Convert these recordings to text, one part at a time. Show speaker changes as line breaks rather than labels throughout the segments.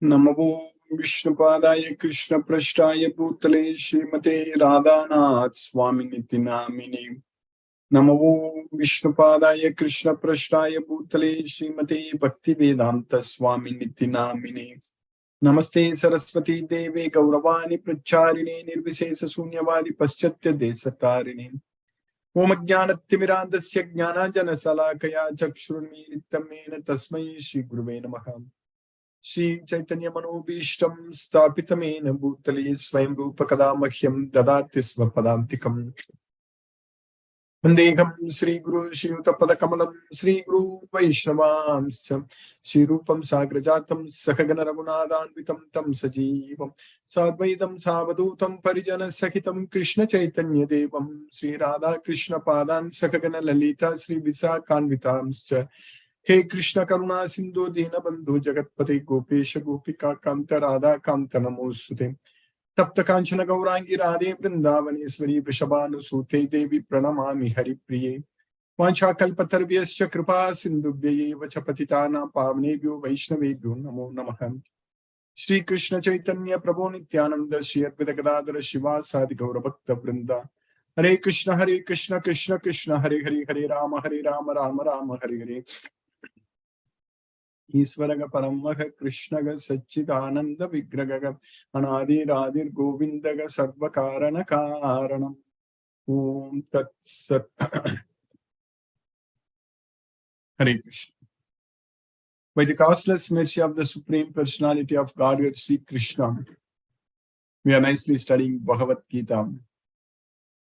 नमो विष्णुपादाय कृष्णपृष्ठाय भूतले श्रीमते राधानाथ स्वामिनिति नामिने। नमो विष्णुपादाय कृष्णपृष्ठाय भूतले श्रीमते भक्तिवेदांत स्वामिनिति नामिने। नमस्ते सरस्वती देवे गौरवाणी प्रचारिणे निर्विशेष शून्यवादी पश्चात्य देशतारिणे। ओम ज्ञानतिमिरान्धस्य ज्ञानाञ्जनशलाकया चक्षुरुन्मीलितं येन तस्मै श्री गुरुवे नमः। श्री चैतन्य मनोभीष्टं स्थापितमेन भूतले स्वयं रूप कदा मह्यं ददाति स्वपदान्तिकम्। वन्देऽहं श्रीगुरु श्रीयुतपदकमलं श्रीगुरु वैष्णवांश्च श्रीरूपं साग्रजातं सहगण रघुनाथान्वितं तं सजीवं साद्वैतं सावधूतं परिजनसहितं कृष्ण चैतन्य देवं श्रीराधा कृष्ण पादान् सहगण ललिता श्रीविशाखान्वितांश्च। हे कृष्ण करुणा सिंधु दीनबंधु जगतपते गोपेश गोपिका कांत राधा कांत नमोस्तुते। तप्त कांचन गौरांगी राधे वृंदावनेश्वरी वृषभानुसूते देवी प्रणमामि हरिप्रिये। वाञ्छाकल्पतरुभ्यश्च कृपा सिन्धुभ्यैव च पतितानां पावनेभ्यो वैष्णवेभ्यो नमो नमः। श्री कृष्ण चैतन्य प्रभु नित्यानंद श्री अद्वैत गदाधर शिवासादि गौरभक्त वृंदा। हरे कृष्ण कृष्ण कृष्ण हरे हरे हरे राम राम राम हरे हरे। ईश्वरग परमः कृष्णग सच्चिदानंद विग्रहग अनादिरादिर् गोविंदग सर्वकारण कारणम्। ओम तत्सत्। हरे Krishna. By the causeless mercy of the Supreme Personality of Godhead, Sri Krishna, we are nicely studying Bhagavad Gita,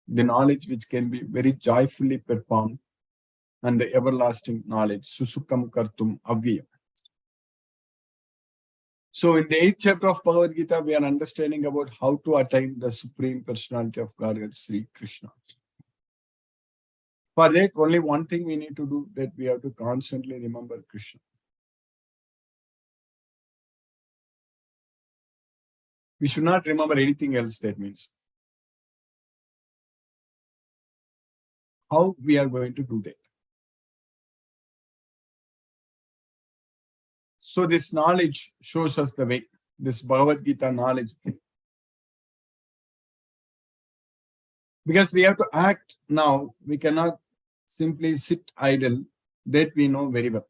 the knowledge which can be very joyfully performed, and the everlasting knowledge, Susukam Kartum Avyayam. So in the 8th chapter of Bhagavad Gita, we are understanding about how to attain the Supreme Personality of Godhead, Sri Krishna. For that, only one thing we need to do, that we have to constantly remember Krishna. We should not remember anything else. That means how we are going to do that. So this knowledge shows us the way, this Bhagavad Gita knowledge. Because we have to act now, we cannot simply sit idle. That we know very well.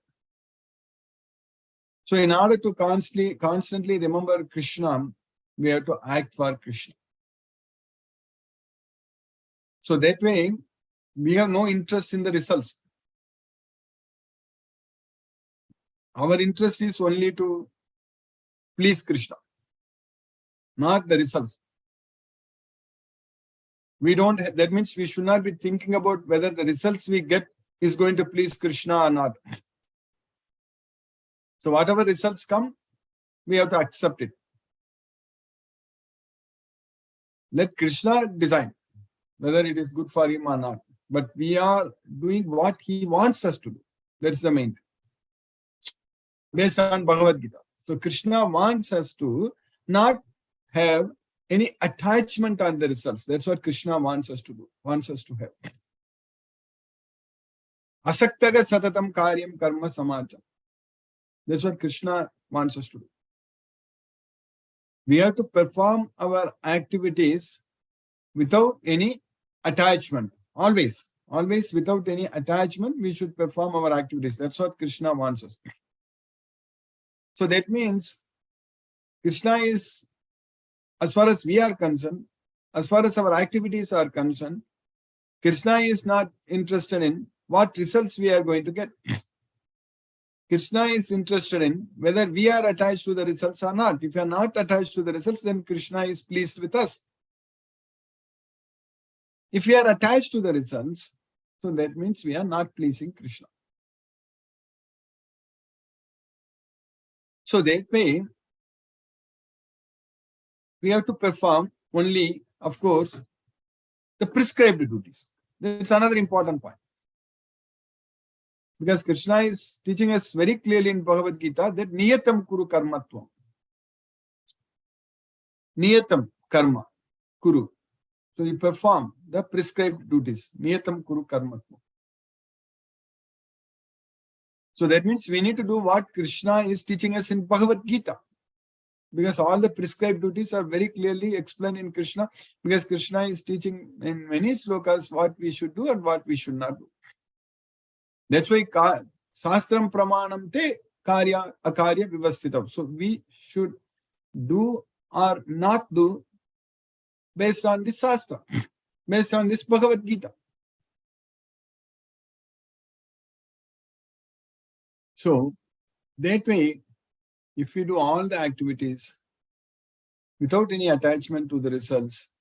So in order to constantly remember Krishna, we have to act for Krishna. So that way, we have no interest in the results. Our interest is only to please Krishna, not the results. That means we should not be thinking about whether the results we get is going to please Krishna or not. So whatever results come, we have to accept it. Let Krishna decide whether it is good for him or not. But we are doing what he wants us to do. That's the main thing. Based on Bhagavad Gita. So Krishna wants us to not have any attachment on the results. That's what Krishna wants us to do, wants us to have. Asaktaga satatam karyam karma samacham. That's what Krishna wants us to do. We have to perform our activities without any attachment. Always without any attachment, we should perform our activities. That's what Krishna wants us. So that means Krishna is, as far as we are concerned, as far as our activities are concerned, Krishna is not interested in what results we are going to get. Krishna is interested in whether we are attached to the results or not. If we are not attached to the results, then Krishna is pleased with us. If we are attached to the results, so that means we are not pleasing Krishna. So that way, we have to perform only, of course, the prescribed duties. That's another important point. Because Krishna is teaching us very clearly in Bhagavad Gita that niyatam kuru karmatvam. Niyatam karma kuru. So you perform the prescribed duties. Niyatam kuru karmatvam. So that means we need to do what Krishna is teaching us in Bhagavad Gita. because all the prescribed duties are very clearly explained in Krishna, because Krishna is teaching in many slokas what we should do and what we should not do. That's why Sastram Pramanam Te Karya Akarya Vivasthitam. So we should do or not do based on this Shastra, based on this Bhagavad Gita. So that way, if we do all the activities without any attachment to the results,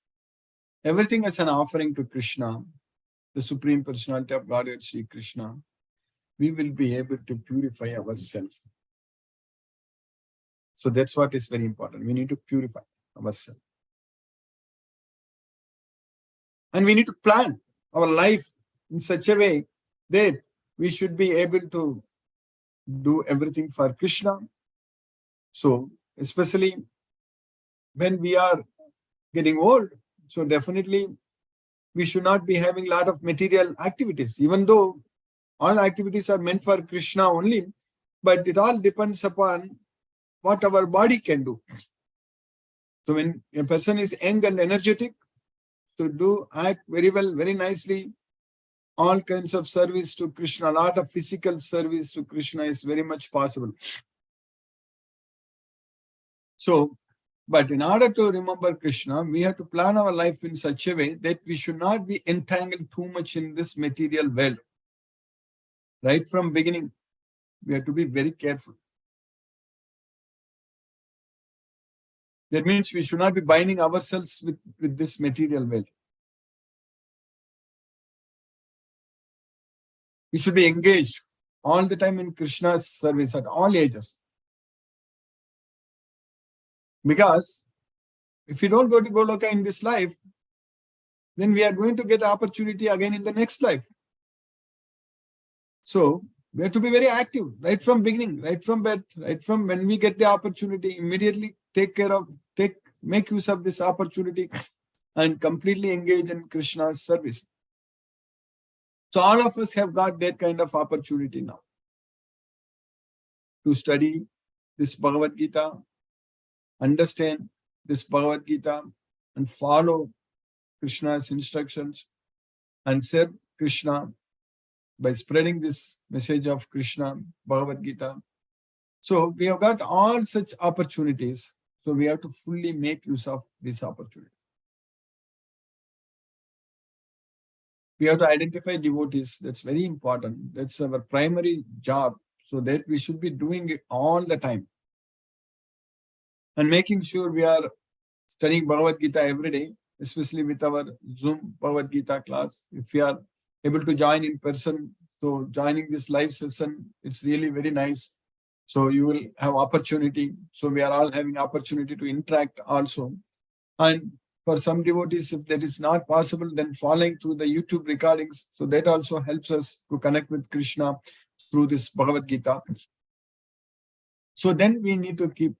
everything as an offering to Krishna, the Supreme Personality of Godhead, Sri Krishna, we will be able to purify ourselves. So that's what is very important. We need to purify ourselves. And we need to plan our life in such a way that we should be able to do everything for Krishna. So, especially when we are getting old, so definitely we should not be having a lot of material activities, even though all activities are meant for Krishna only, but it all depends upon what our body can do. So when a person is young and energetic, so do act very well, very nicely, all kinds of service to Krishna, a lot of physical service to Krishna is very much possible. So, but in order to remember Krishna, we have to plan our life in such a way that we should not be entangled too much in this material world. Right from beginning, we have to be very careful. That means we should not be binding ourselves with this material world. We should be engaged all the time in Krishna's service at all ages. Because if we don't go to Goloka in this life, then we are going to get opportunity again in the next life. So we have to be very active right from beginning, right from birth, right from when we get the opportunity, immediately make use of this opportunity and completely engage in Krishna's service. So all of us have got that kind of opportunity now to study this Bhagavad Gita, understand this Bhagavad Gita, and follow Krishna's instructions and serve Krishna by spreading this message of Krishna, Bhagavad Gita. So we have got all such opportunities. So we have to fully make use of this opportunity. We have to identify devotees. That's very important. That's our primary job. So that we should be doing it all the time. And making sure we are studying Bhagavad Gita every day, especially with our Zoom Bhagavad Gita class. If we are able to join in person, so joining this live session, it's really very nice. So you will have opportunity. So we are all having opportunity to interact also. And for some devotees, if that is not possible, then following through the YouTube recordings. So that also helps us to connect with Krishna through this Bhagavad Gita. So then we need to keep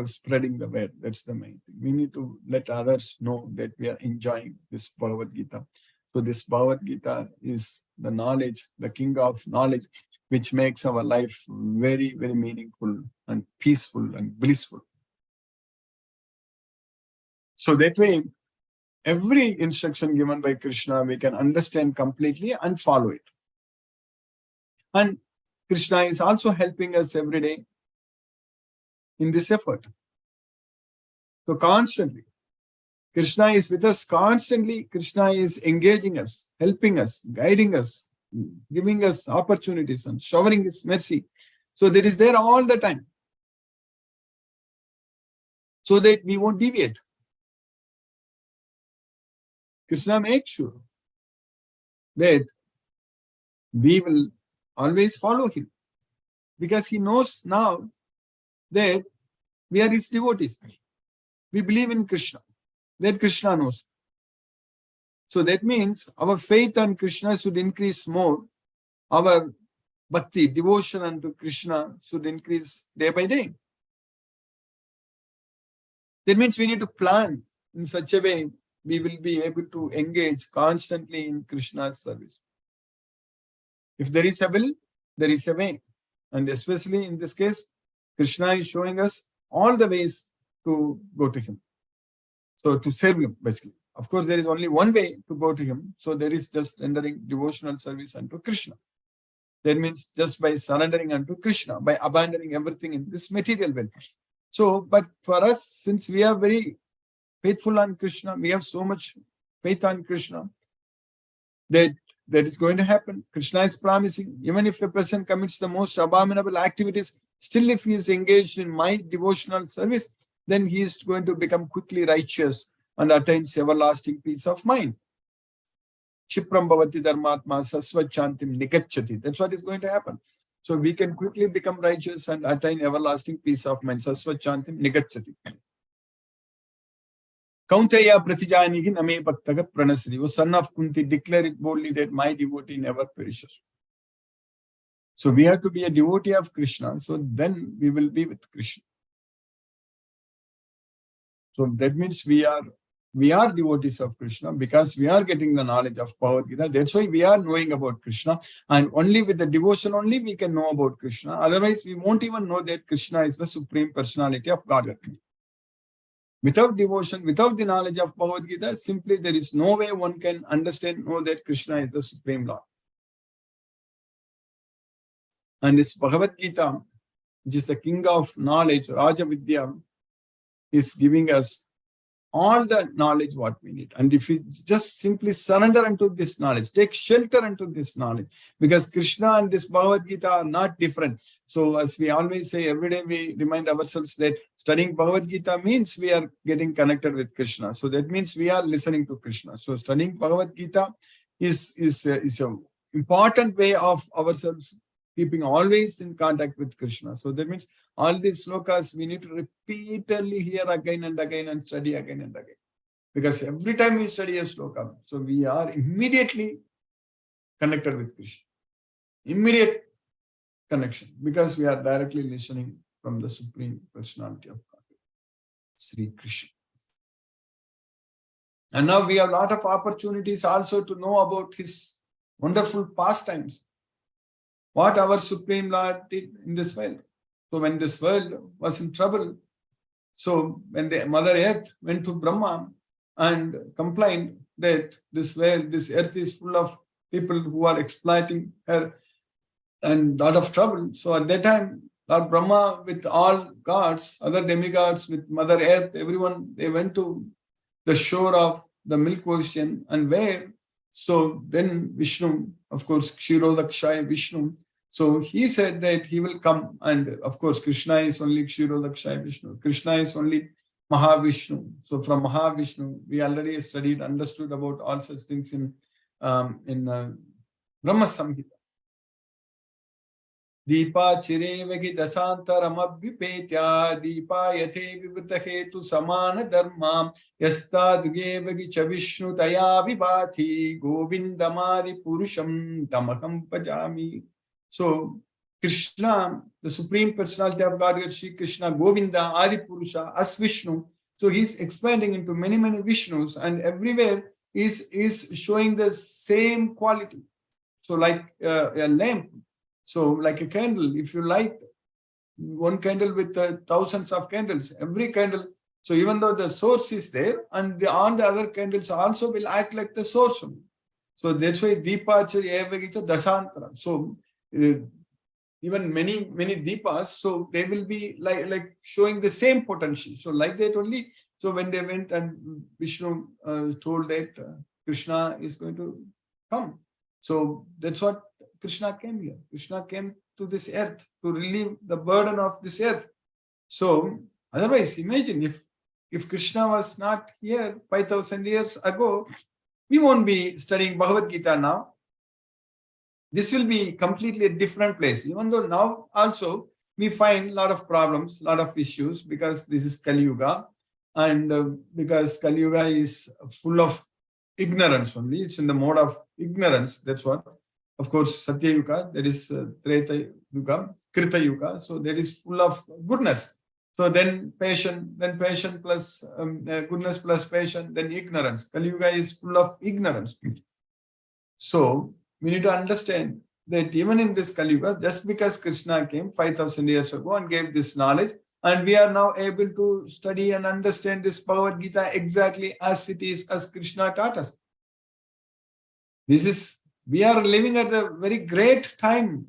spreading the word. That's the main thing. We need to let others know that we are enjoying this Bhagavad Gita. So this Bhagavad Gita is the knowledge, the king of knowledge, which makes our life very, very meaningful and peaceful and blissful. So that way, every instruction given by Krishna, we can understand completely and follow it. And Krishna is also helping us every day in this effort. So constantly, Krishna is with us constantly. Krishna is engaging us, helping us, guiding us, giving us opportunities and showering His mercy. So that is there all the time. So that we won't deviate. Krishna makes sure that we will always follow Him. Because He knows now that we are His devotees. We believe in Krishna. That Krishna knows. So that means our faith on Krishna should increase more. Our bhakti, devotion unto Krishna should increase day by day. That means we need to plan in such a way we will be able to engage constantly in Krishna's service. If there is a will, there is a way. And especially in this case, Krishna is showing us all the ways to go to him. So to serve him, basically. Of course, there is only one way to go to him. So there is just rendering devotional service unto Krishna. That means just by surrendering unto Krishna, by abandoning everything in this material world. So, but for us, since we are very faithful on Krishna, we have so much faith on Krishna, that is going to happen. Krishna is promising, even if a person commits the most abominable activities, still if he is engaged in my devotional service, then he is going to become quickly righteous and attains everlasting peace of mind. Shipram bhavati dharmatma sasvachantim nikachati. That's what is going to happen. So we can quickly become righteous and attain everlasting peace of mind. Sasvachantim nikachati. Kaunteya pratijanihi name bhaktaga pranasri. O son of Kunti, declare it boldly that my devotee never perishes. So we have to be a devotee of Krishna. So then we will be with Krishna. So that means we are devotees of Krishna because we are getting the knowledge of Bhagavad Gita. That's why we are knowing about Krishna. And only with the devotion only we can know about Krishna. Otherwise, we won't even know that Krishna is the Supreme Personality of Godhead. Without devotion, without the knowledge of Bhagavad Gita, simply there is no way one can understand, know that Krishna is the Supreme Lord. And this Bhagavad Gita, which is the king of knowledge, Raja Vidya, is giving us all the knowledge what we need. And if we just simply surrender unto this knowledge, take shelter unto this knowledge, because Krishna and this Bhagavad Gita are not different. So as we always say, every day we remind ourselves that studying Bhagavad Gita means we are getting connected with Krishna. So that means we are listening to Krishna. So studying Bhagavad Gita is an important way of ourselves keeping always in contact with Krishna. So that means all these slokas we need to repeatedly hear again and again and study again and again. Because every time we study a sloka, so we are immediately connected with Krishna. Immediate connection, because we are directly listening from the Supreme Personality of God, Sri Krishna. And now we have a lot of opportunities also to know about his wonderful pastimes. What our Supreme Lord did in this world. So when this world was in trouble, so when the Mother Earth went to Brahma and complained that this world, this earth is full of people who are exploiting her and a lot of trouble. So at that time, Lord Brahma with all gods, other demigods, with Mother Earth, everyone, they went to the shore of the Milk Ocean, and where? So then Vishnu, of course, Kshirodakshaya Vishnu, so he said that he will come, and of course Krishna is only Kshirodakshaya Vishnu. Krishna is only Mahavishnu. So from Mahavishnu, we already studied, understood about all such things in Brahma Samhita. Deepa chirevagi dasantaramabhipetya deepa yate vivitahetu samana dharma yastadugevagi cha Vishnu taya vibhati govindamadi purusham tamaham pajami. So Krishna, the Supreme Personality of Godhead, Sri Krishna, Govinda, Adi Purusha, as Vishnu. So he's expanding into many, many Vishnus, and everywhere is showing the same quality. So like a lamp, so like a candle, if you light one candle with thousands of candles, every candle, so even though the source is there, and all the other candles also will act like the source. So that's why Deepachari Evagicha Dasantara. So even many deepas, so they will be like showing the same potential. So like that only. So when they went and Vishnu told that Krishna is going to come, so that's what Krishna came here. Krishna came to this earth to relieve the burden of this earth. So otherwise, imagine if Krishna was not here 5,000 years ago, we won't be studying Bhagavad Gita now. This will be completely a different place. Even though now also we find a lot of problems, a lot of issues, because this is Kali Yuga, and because Kali Yuga is full of ignorance only. It's in the mode of ignorance. That's what. Of course, Satya Yuga, that is Treta Yuga, Krita Yuga. So that is full of goodness. So then passion plus goodness plus passion, then ignorance. Kali Yuga is full of ignorance. So we need to understand that even in this Kali Yuga, just because Krishna came 5,000 years ago and gave this knowledge, And we are now able to study and understand this Bhagavad Gita exactly as it is, as Krishna taught us. We are living at a very great time.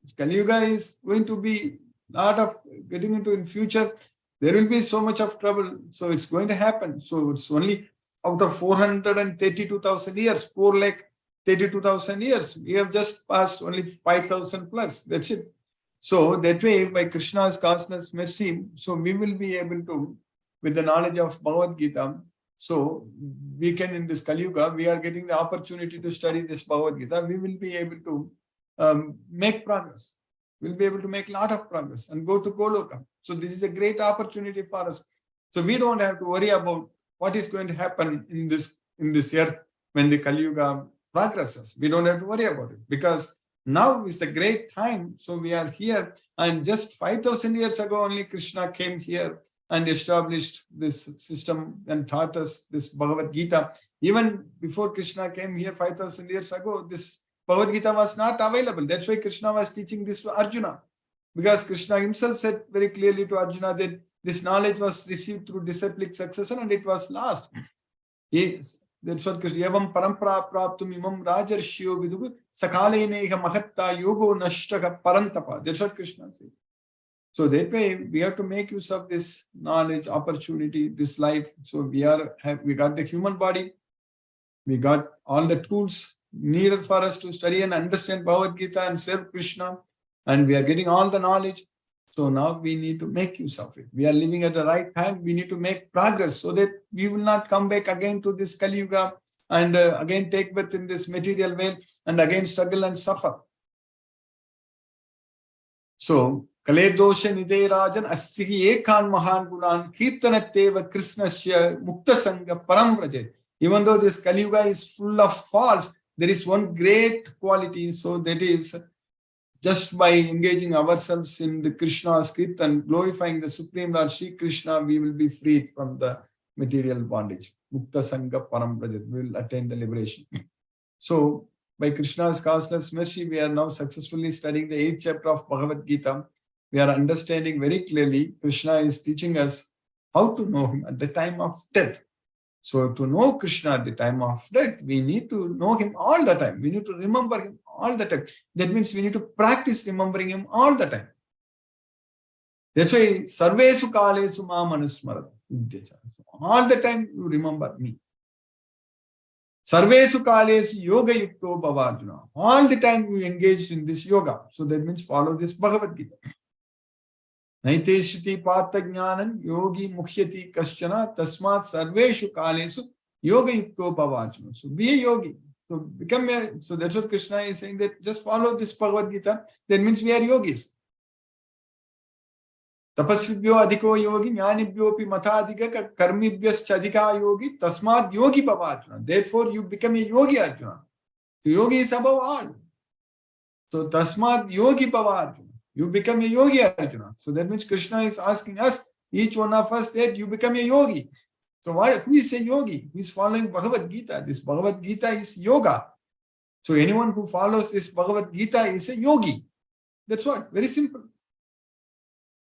This Kali Yuga is going to be lot of getting into in future. There will be so much of trouble. So it's going to happen. So it's only out of 432,000 years, 432,000 years. We have just passed only 5,000 plus. That's it. So that way, by Krishna's causeless mercy, so we will be able to, with the knowledge of Bhagavad Gita, so we can, in this Kali Yuga, we are getting the opportunity to study this Bhagavad Gita. We will be able to make progress. We'll be able to make a lot of progress and go to Goloka. So this is a great opportunity for us. So we don't have to worry about what is going to happen in this earth when the Kali Yuga progresses. We don't have to worry about it because now is the great time. So we are here, and just 5,000 years ago only Krishna came here and established this system and taught us this Bhagavad Gita. Even before Krishna came here 5,000 years ago, this Bhagavad Gita was not available. That's why Krishna was teaching this to Arjuna. Because Krishna himself said very clearly to Arjuna that this knowledge was received through disciplic succession and it was lost. Yes. That's what Krishna, Yavam parampara praptum imam rajarshyo vidugu sakale neha mahatta yogo nashtaka parantapa. That's what Krishna says. So that way we have to make use of this knowledge, opportunity, this life. So we got the human body, we got all the tools needed for us to study and understand Bhagavad Gita and serve Krishna, and we are getting all the knowledge. So now we need to make use of it. We are living at the right time. We need to make progress so that we will not come back again to this Kali Yuga and again take birth in this material veil and again struggle and suffer. So, Kale dosha nide rajan astihi ekan mahan gunan kirtanateva krishnasya mukta sangha param vrajet. Even though this Kali Yuga is full of faults, there is one great quality. So that is, just by engaging ourselves in the Krishna's Kirtan, glorifying the Supreme Lord Shri Krishna, we will be freed from the material bondage. Mukta Sangha Param Brajat, we will attain the liberation. So, by Krishna's causeless mercy, we are now successfully studying the 8th chapter of Bhagavad Gita. We are understanding very clearly, Krishna is teaching us how to know him at the time of death. So to know Krishna at the time of death, we need to know him all the time. We need to remember him all the time. That means we need to practice remembering him all the time. That's why sarvesu kalesu mam anusmarata. All the time you remember me. Sarvesu kalesu yoga yukto bhavarjuna. All the time you engaged in this yoga. So that means follow this Bhagavad Gita. Naiteshiti partha jnanam yogi mukhyati kaschana tasmat sarveshu kalesu yoga yukto bhavajna. So be a yogi. So become a, so that's what Krishna is saying, that just follow this Bhagavad Gita. That means we are yogis. Tapasvibhyo adhiko yogi jnanibhyopi mathadhika karmibhyas chadhika yogi tasmat yogi bhavajna. Therefore you become a yogi, Arjuna. So yogi is above all. So tasmat yogi bhavajna. You become a yogi, Arjuna. So that means Krishna is asking us, each one of us, that you become a yogi. So who is a yogi? Who is following Bhagavad Gita? This Bhagavad Gita is yoga. So anyone who follows this Bhagavad Gita is a yogi. That's what, very simple.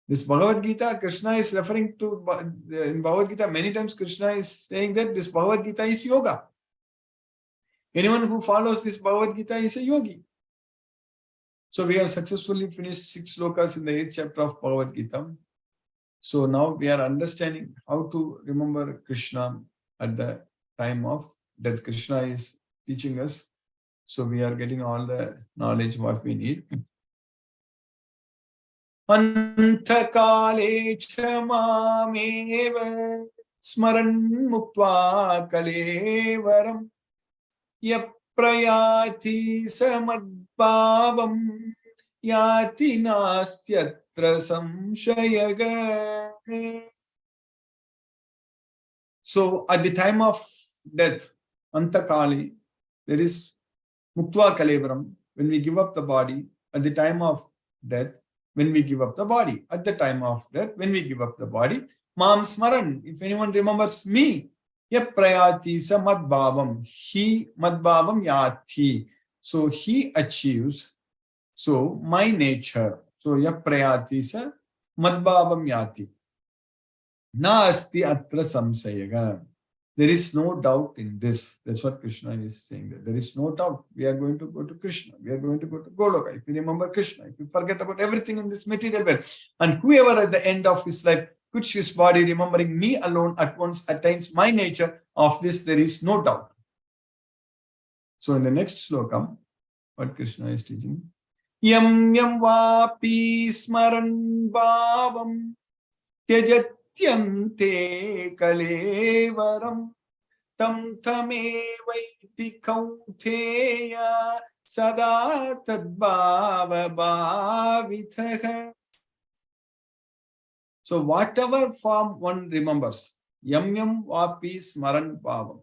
This Bhagavad Gita, Krishna is referring to, in Bhagavad Gita, many times Krishna is saying that this Bhagavad Gita is yoga. Anyone who follows this Bhagavad Gita is a yogi. So we have successfully finished 6 slokas in the 8th chapter of Bhagavad Gita. So now we are understanding how to remember Krishna at the time of death. Krishna is teaching us. So we are getting all the knowledge what we need. Antakale chamameva smaran muktva kalevaram yaprayati samadbhavam yati nastyatra samshayaga. So at the time of death, Antakali, there is muktva kalevaram, when we give up the body. At the time of death, when we give up the body. At the time of death, when we give up the body, mam smaran, if anyone remembers me, yaprayati sa madbhavam, he madbhavam yati. So he achieves, so my nature. So yaprayati sa madbhavam yati. Na asti atra samsayaga. There is no doubt in this. That's what Krishna is saying. There is no doubt. We are going to go to Krishna. We are going to go to Goloka. If you remember Krishna, if you forget about everything in this material world, and whoever at the end of his life quits his body, remembering me alone at once attains my nature, of this there is no doubt. So in the next sloka, what Krishna is teaching, Yam yam vapi smaran bhavam tyajatyante kalevaram tam tamevaiti kauteya sada tadbhava bhavithaha. So whatever form one remembers, yam yam vapi smaran bhavam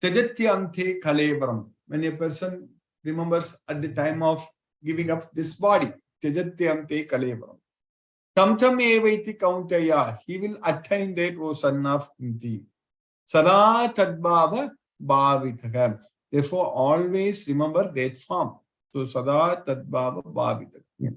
tyajatyante kalevaram. When a person remembers at the time of giving up this body, tyajatyante kalevaram. Tam tam evaiti kaunteya, he will attain that, O son of Kunti. Sada tadbhava bhavitaka. Therefore, always remember that form. So, sada tadbhava bhavitaka.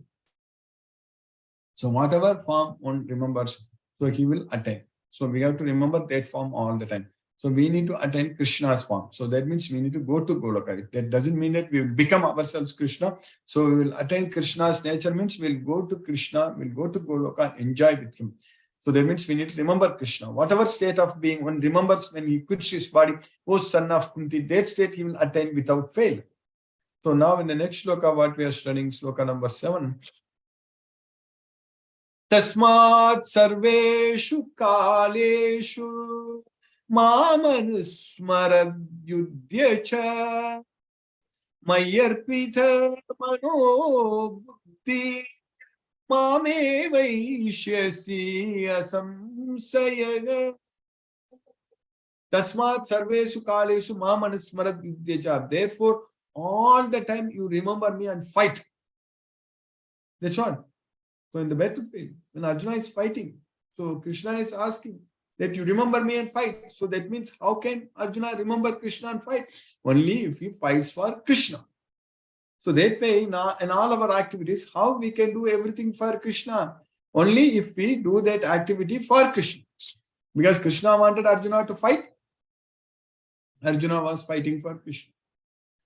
So, whatever form one remembers, so he will attain. So, we have to remember that form all the time. So, we need to attain Krishna's form. So, that means we need to go to Goloka. That doesn't mean that we will become ourselves Krishna. So, we will attain Krishna's nature, means we will go to Krishna, we will go to Goloka and enjoy with him. So, that means we need to remember Krishna. Whatever state of being one remembers when he quits his body, O son of Kunti, that state he will attain without fail. So, now in the next sloka, what we are studying, sloka number 7. Tasmat sarveshu kaleshu Mamanusmaradyudhyacha Mayarpita mano buddhi Mame vaishyasi asamsayaga. Tasmat sarvesu kaleshu mamanusmaradyudhyacha. Therefore, all the time you remember me and fight. That's what. So in the battlefield, when Arjuna is fighting, so Krishna is asking that you remember me and fight. So that means how can Arjuna remember Krishna and fight? Only if he fights for Krishna. So that way in all our activities, how we can do everything for Krishna? Only if we do that activity for Krishna. Because Krishna wanted Arjuna to fight. Arjuna was fighting for Krishna.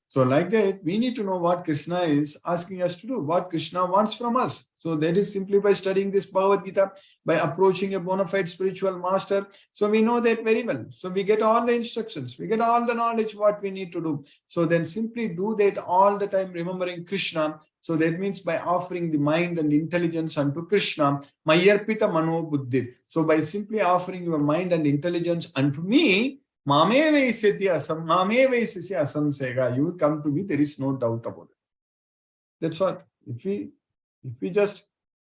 So like that, we need to know what Krishna is asking us to do, what Krishna wants from us. So that is simply by studying this Bhagavad Gita, by approaching a bona fide spiritual master. So we know that very well. So we get all the instructions, we get all the knowledge what we need to do. So then simply do that all the time, remembering Krishna. So that means by offering the mind and intelligence unto Krishna, Mayarpita mano buddhi. So by simply offering your mind and intelligence unto me, you will come to me, there is no doubt about it. That's what. If we just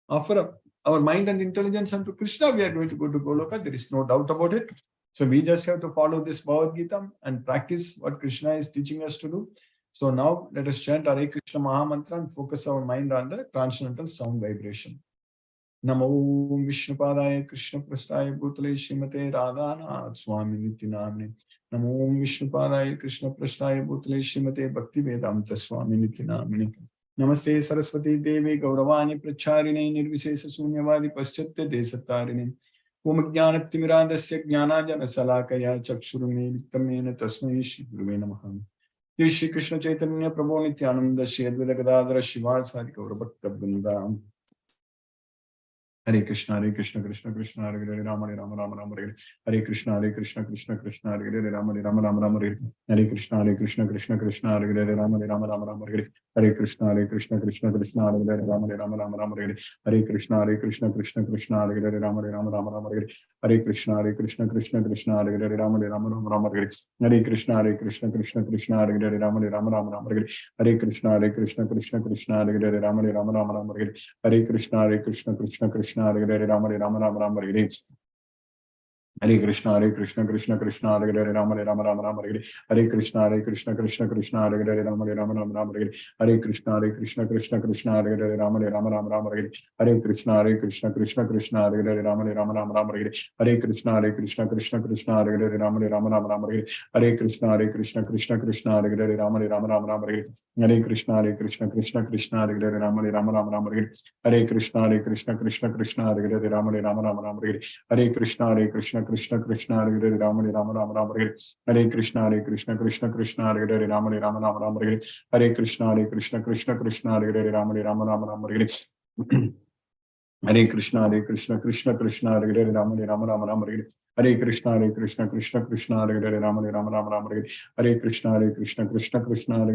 offer up our mind and intelligence unto Krishna, we are going to go to Goloka, there is no doubt about it. So we just have to follow this Bhagavad Gita and practice what Krishna is teaching us to do. So now let us chant Hare Krishna Mahamantra and focus our mind on the transcendental sound vibration. Namo Vishnupadaya Krishna Prasthaya Bhutale Srimate Radhanath Swami Nityanamne. Namo Vishnupadaya Krishna Prasthaya Bhutale Srimate Bhakti Vedanta Swami Nityanamne. Namaste Saraswati Devi Gauravani Pracharine Nirvisesa Sunyavadi Paschatya Desatarine. Om Jnanatimirandasya Jnanajana Salakaya Chakshurame Vittamena Tasmai Shri Guruve Namaha. Jai Shri Krishna Chaitanya Prabhu Nityananda Shri Advaita Gadadhara Shivasari Gaurabhakta Vrinda. Hare Krishna Krishna Krishna Hare Hare Rama Rama Rama Hare Hare Krishna Krishna Krishna Hare Hare Rama Rama Hare Hare Krishna Krishna Krishna Hare Hare Rama Rama Hare Hare Krishna Krishna Krishna Hare Hare Rama Rama Hare Hare Krishna Krishna Krishna Hare Hare Rama Rama Hare Hare Krishna Krishna Krishna Hare Hare Rama Rama Hare Hare Krishna Krishna Krishna Hare Hare Rama Rama Hare Hare Krishna Krishna Krishna Hare Hare Rama Rama Hare Hare Krishna Krishna Krishna Hare Hare Rama Rama Hare Hare Krishna Krishna Krishna Hare Hare Rama Rama Hare Hare Krishna Krishna Krishna Hare Hare Rama Rama Hare Hare Krishna Krishna Krishna Hare Hare Rama Rama Hare Hare Krishna Krishna Krishna Hare Hare Rama Hare Hare Krishna Krishna Krishna Hare Hare Rama Rama Hare Hare Krishna Krishna Krishna Hare Hare Rama Rama Hare Hare Krishna Krishna Krishna Hare Hare Rama Rama Rama Rama Hare Hare Krishna Krishna Krishna Hare Hare Rama Rama Rama Rama Hare Hare Krishna Krishna Krishna Hare Hare Rama Rama Rama Rama Hare Hare Krishna Krishna Krishna Hare Hare Rama Rama Rama Rama Hare Hare Krishna Krishna Krishna Hare Hare Rama Rama Rama Rama Hare Hare Krishna Krishna Hare Hare Rama Rama Rama Rama Hare Krishna Krishna Krishna Hare Hare Rama Rama Rama Rama Hare Krishna Krishna Hare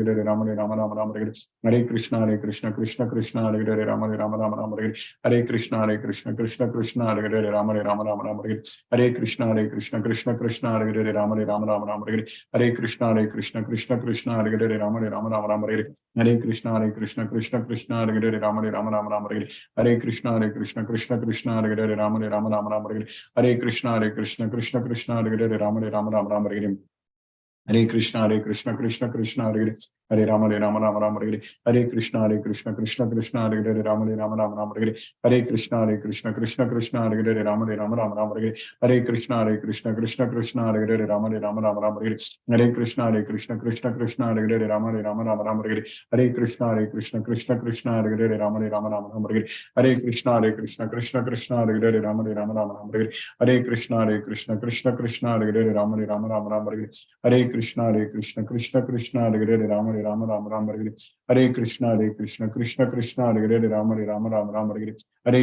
Hare Rama Rama Rama Rama Hare Krishna Krishna Hare Hare Rama Rama Rama Rama Hare Krishna Krishna Hare Hare Rama Rama Rama Rama Hare Krishna Krishna Hare Hare Rama Rama Rama Rama Hare Krishna Krishna Hare Hare Rama Rama Rama Rama Hare Krishna Krishna Hare Hare Rama Rama Rama Rama Hare Krishna Krishna Hare Hare Rama Rama Rama Rama Hare Krishna Krishna Hare Hare Rama Rama Rama Rama Hare Krishna Krishna Hare Hare Rama Rama Rama Hare Krishna Krishna Hare Hare Rama Rama Rama Rama Hare Krishna Krishna Hare Hare Rama Rama Rama Rama Hare Krishna Krishna Hare Hare Rama Rama Rama Rama Hare Krishna Krishna Hare Hare Rama Rama Rama Rama Hare Krishna Krishna Hare Hare Rama Rama Rama Rama Hare Krishna Krishna Hare Hare Rama Rama Rama Rama Hare Krishna Krishna Hare Hare Rama Rama Rama Rama Hare Krishna Krishna Hare Hare Rama Rama Rama Rama Hare Krishna Krishna Hare Hare Rama Rama Rama Rama Hare Krishna Krishna Hare Hare Rama Rama Rama Rama Hare Krishna Krishna Hare Hare Rama Rama Rama Rama Hare Krishna Krishna Hare Hare Rama Rama Rama Rama Hare Krishna Krishna Hare Hare Rama Rama Rama Rama Hare Krishna Krishna Hare Hare Rama Rama Rama Rama Hare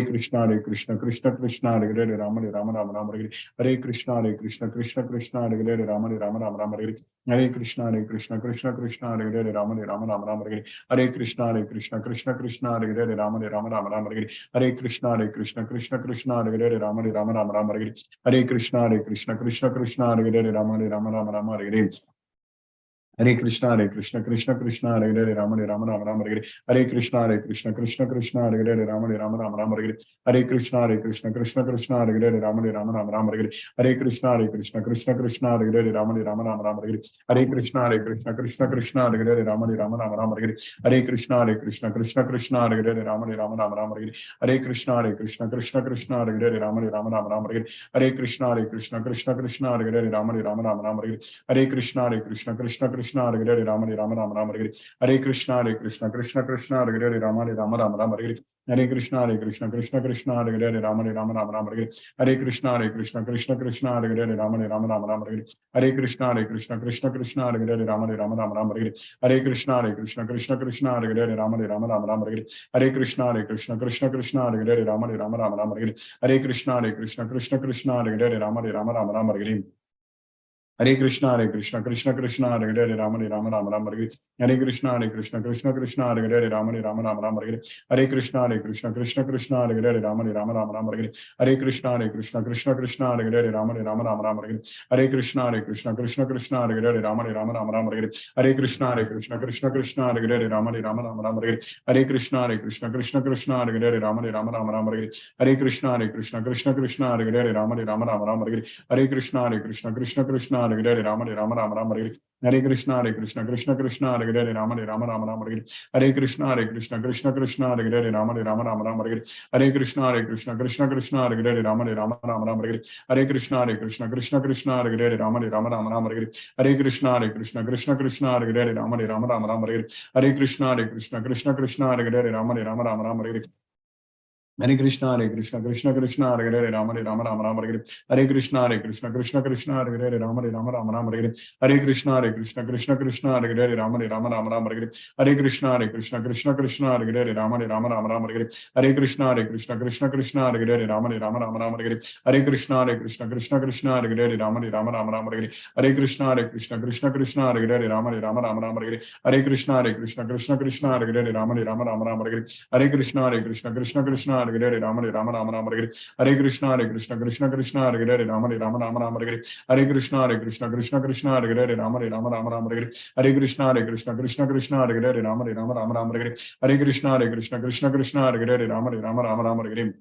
Krishna Krishna Hare Hare Rama Rama Rama Rama Hare Krishna Krishna Hare Hare Rama Rama Rama Rama Hare Krishna Krishna Hare Hare Rama Rama Rama Rama Hare Krishna Krishna Hare Hare Rama Rama Rama Rama Hare Krishna Krishna Hare Hare Rama Rama Rama Rama Hare Krishna Krishna Hare Hare Rama Rama Rama Rama Hare Krishna Krishna Hare Hare Rama Rama Rama Rama Hare Krishna Krishna Hare Hare Rama Rama Rama Rama Hare Krishna Krishna Hare Hare Rama Rama Rama Rama Hare Krishna Krishna Hare Hare Rama Rama Rama Rama Hare Krishna Krishna Hare Hare Rama Rama Rama Rama Hare Krishna Krishna Hare Hare Rama Rama Rama Rama Hare Krishna Krishna Hare Hare Rama Rama Rama Rama Hare Krishna Krishna Hare Hare Rama Rama Rama Rama Hare Krishna Krishna Hare Hare Rama Rama Rama Rama Hare Krishna Krishna Hare Hare Rama Rama Rama Rama Hare Krishna Krishna Hare Hare Rama Rama Rama Rama Hare Krishna Krishna Hare Hare Rama Rama Rama Rama Hare Krishna Krishna Hare Hare Rama Rama Rama Rama Hare Krishna Krishna Hare Hare Rama Rama Rama Rama Hare Krishna Krishna Hare Hare Rama Rama Rama Rama Hare Krishna Krishna Hare Hare Rama Rama Rama Rama Hare Krishna Krishna Hare Hare Rama Rama Rama Rama Hare Krishna Krishna Hare Hare Rama Rama Rama Rama Hare Krishna Krishna Hare Hare Rama Rama Rama Rama Hare Krishna Krishna Hare Hare Rama Rama Rama Rama Hare Krishna Krishna Hare Hare Rama Rama Rama Rama Hare Krishna Krishna Hare Hare Rama Rama Rama Rama Hare Krishna Krishna Hare Hare Rama Rama Rama Rama Hare Krishna Krishna Hare Hare Rama Rama Rama Rama Hare Krishna Krishna Hare Hare Rama Rama Rama Rama Hare Krishna Krishna Hare Hare Rama Rama Rama Rama Hare Krishna Krishna Hare Hare Rama Rama Rama Hare Krishna Krishna Hare Hare Rama Rama Rama Hare Krishna Krishna Hare Hare Rama Rama Rama Hare Krishna Krishna Hare Hare Rama Rama Rama Hare Krishna Krishna Hare Hare Rama Rama Rama Hare Krishna Krishna Hare Hare Rama Rama Rama Hare Krishna Krishna Hare Hare Rama Rama Rama Hare Krishna Krishna Hare Hare Rama Rama Rama Hare Krishna Krishna Hare Hare Rama Rama Rama Hare Krishna Krishna Hare Hare Rama Rama Rama Hare Krishna Krishna Hare Hare Rama Rama Rama Hare Krishna Krishna Hare Hare Rama Rama Rama Hare Krishna Krishna Hare Hare Rama Rama Rama Hare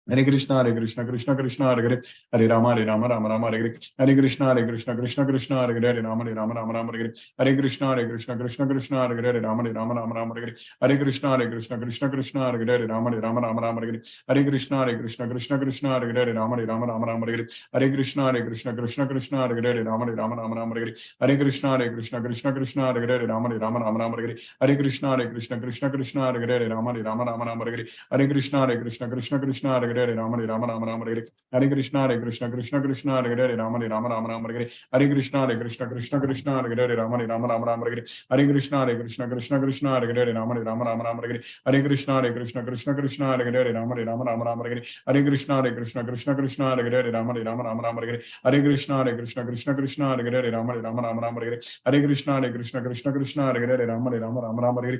Hare Krishna Krishna Krishna Hare Hare Hare Rama Rama Rama Hare Hare Hare Krishna Krishna Krishna Hare Hare Hare Rama Rama Rama Hare Hare Hare Krishna Krishna Krishna Hare Hare Hare Rama Rama Rama Hare Hare Hare Krishna Krishna Krishna Hare Hare Hare Rama Rama Rama Hare Hare Hare Krishna Krishna Krishna Hare Hare Hare Rama Rama Rama Hare Hare Hare Krishna Krishna Krishna Hare Hare Hare Rama Rama Rama Hare Hare Hare Krishna Krishna Krishna Hare Hare Hare Rama Rama Rama Hare Hare Hare Krishna Krishna Krishna Hare Hare Hare Rama Rama Hare Hare Hare Krishna Krishna Krishna Hare Hare Hare Rama Rama Hare Hare Hare Krishna Krishna Krishna Hare Hare Rama Rama Hare Hare Hare Krishna Krishna Krishna Hare Hare Rama Rama Hare Hare Hare Krishna Krishna Krishna Hare Hare Rama Rama Hare Hare Hare Krishna Krishna Krishna Hare Hare Rama Rama Hare Hare Hare Krishna Krishna Krishna Hare Hare Rama Rama Hare Hare Hare Krishna Krishna Krishna Hare Hare Rama Rama Hare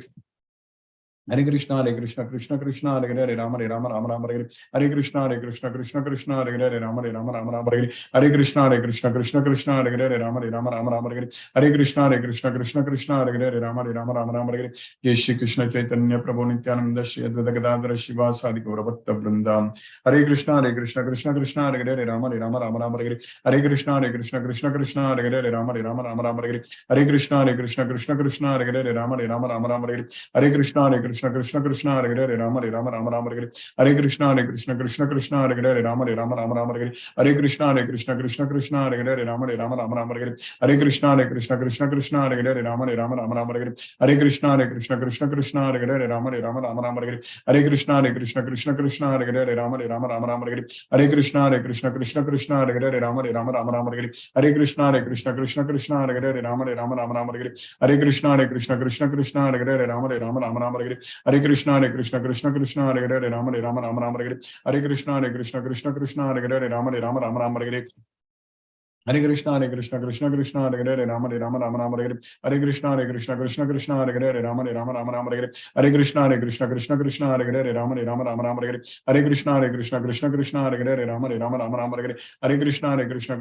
Hare Hare Krishna Krishna Krishna Hare Hare Rama Rama Hare Hare Hare Krishna Krishna Hare Hare Rama Rama Hare Hare Hare Krishna Krishna Krishna Hare Hare Rama Rama Hare Hare Hare Krishna Krishna Krishna Hare Hare Rama Rama Hare Hare Hare Krishna Krishna Krishna Hare Hare Rama Rama Hare Hare Jai Shri Krishna Chaitanya Prabhu Nityananda Shri Advaita Gadadhara Shivasadi Gaura Bhakta Vrindam Hare Krishna Krishna Krishna Hare Hare Rama Rama Hare Hare Hare Krishna Krishna Krishna Hare Hare Rama Rama Hare Hare Hare Krishna Krishna Krishna Hare Hare Rama Rama Hare Hare Hare Krishna Krishna Hare Hare Rama Rama Hare Hare Hare Krishna Krishna Hare Hare Rama Rama Hare Hare Hare Krishna Krishna Hare Hare Rama Rama Hare Hare Hare Krishna Krishna Hare Hare Rama Rama Hare Hare Hare Krishna Krishna Hare Hare Rama Rama Hare Hare Hare Krishna Krishna Hare Hare Rama Rama Hare Hare Hare Krishna Krishna Hare Hare Rama Rama Hare Hare Hare Krishna Krishna Hare Hare Rama Rama Hare Hare Hare Krishna Krishna Hare Hare Rama Rama Hare Hare Hare Krishna Krishna Hare Hare Rama Rama Hare Hare Hare Krishna Krishna Hare Hare Rama Rama Hare Hare Hare Krishna Krishna Hare Hare Rama Rama Hare Hare Hare Krishna Krishna Hare Hare Rama Rama Hare Hare Hare Krishna Krishna Hare Hare Rama Rama Hare Hare Hare Krishna Krishna Hare Hare Rama Rama Hare Hare Hare Krishna Krishna Hare Hare Rama Rama Hare Hare Hare Krishna Krishna Hare Hare Rama Rama Hare Hare Hare Krishna Krishna Hare Hare Rama Rama Hare Hare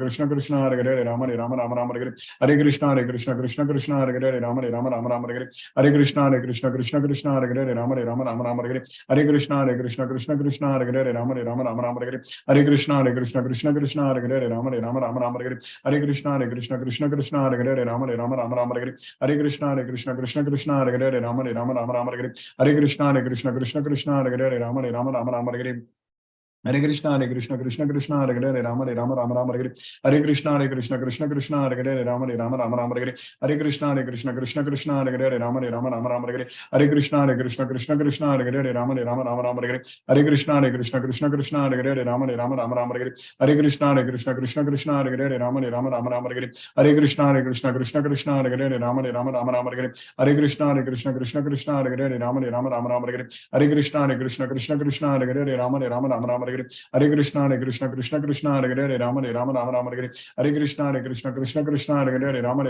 Hare Krishna Krishna Hare Hare Rama Rama Hare Hare Hare Krishna Krishna Hare Hare Rama Rama Hare Hare Hare Krishna Krishna Hare Hare Rama Rama Hare Hare Hare Krishna Krishna Hare Hare Rama Rama Hare Hare Hare Krishna Krishna Hare Hare Rama Rama Hare Hare Hare Krishna Krishna Hare Hare Rama Rama Hare Hare Hare Krishna Krishna Hare Hare Rama Rama Hare Hare Hare Krishna Krishna Hare Hare Rama Rama Hare Hare Hare Krishna Krishna Hare Hare Rama Rama Hare Hare Hare Krishna Krishna Hare Hare Rama Rama Hare Hare Hare Krishna Krishna Hare Hare Rama Rama Hare Hare Hare Krishna Krishna Hare Hare Rama Rama Hare Hare Hare Krishna Krishna Hare Hare Rama Rama Hare Hare Hare Krishna Krishna Hare Hare Rama Rama Hare Hare Krishna Krishna Hare Hare Rama Rama Hare Hare Hare Krishna Krishna Hare Hare Rama Rama Hare Hare Hare Krishna Krishna Hare Hare Rama Rama Hare Hare Hare Krishna Krishna Hare Hare Rama Rama Hare Hare Hare Krishna Krishna Hare Hare Rama Rama Hare Hare Hare Krishna Krishna Hare Hare Rama Rama Hare Hare Hare Krishna Krishna Hare Hare Rama Rama Hare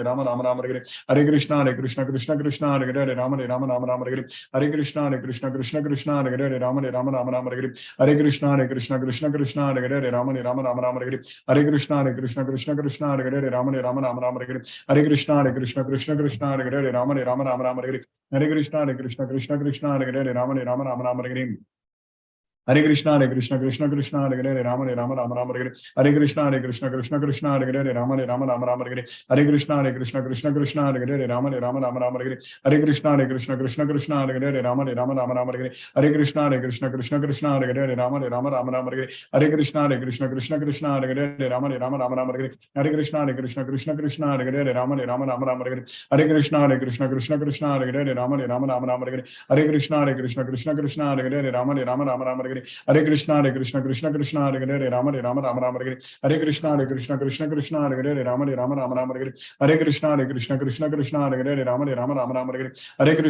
Hare Hare Krishna Krishna Hare Hare Rama Rama Hare Hare Hare Krishna Krishna Hare Hare Rama Rama Hare Hare Hare Krishna Krishna Hare Hare Rama Rama Hare Hare Hare Krishna Krishna Hare Hare Rama Rama Hare Hare Hare Krishna Krishna Hare Hare Rama Rama Hare Hare Hare Krishna Krishna Hare Hare Rama Rama Hare Hare Hare Krishna Krishna Hare Hare Rama Rama Hare Hare Hare Krishna Krishna Hare Hare Rama Rama Hare Hare Hare Krishna Krishna Hare Hare Rama Rama Hare Hare Hare Krishna Krishna Hare Hare Rama Rama Hare Hare Hare Krishna Krishna Hare Hare Rama Rama Hare Hare Hare Krishna Krishna Hare Hare Rama Rama Hare Hare Hare Krishna Krishna Hare Hare Rama Rama Hare Hare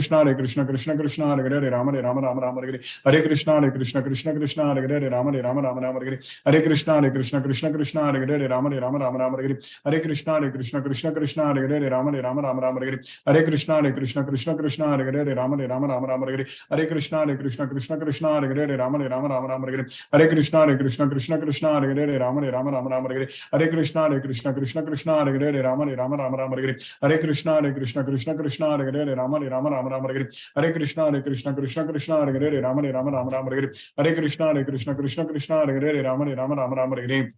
Hare Krishna Krishna Hare Hare Rama Rama Hare Hare Hare Krishna Krishna Hare Hare Rama Rama Hare Hare Hare Krishna Krishna Hare Hare Rama Rama Hare Hare Hare Krishna Krishna Hare Hare Rama Rama Hare Hare Hare Krishna Krishna Hare Hare Rama Rama Hare Hare Hare Krishna Krishna Hare Hare Rama Rama Rama Rama Hare Hare Krishna Krishna Krishna Hare Hare Rama Rama Rama Rama Hare Hare Krishna Krishna Krishna Hare Hare Rama Rama Rama Rama Hare Hare Krishna Krishna Krishna Hare Hare Rama Rama Rama Rama Hare Hare Krishna Krishna Krishna Hare Hare Rama Rama Rama Rama Hare Hare Krishna Krishna Krishna Hare Hare Rama Rama Rama Rama Hare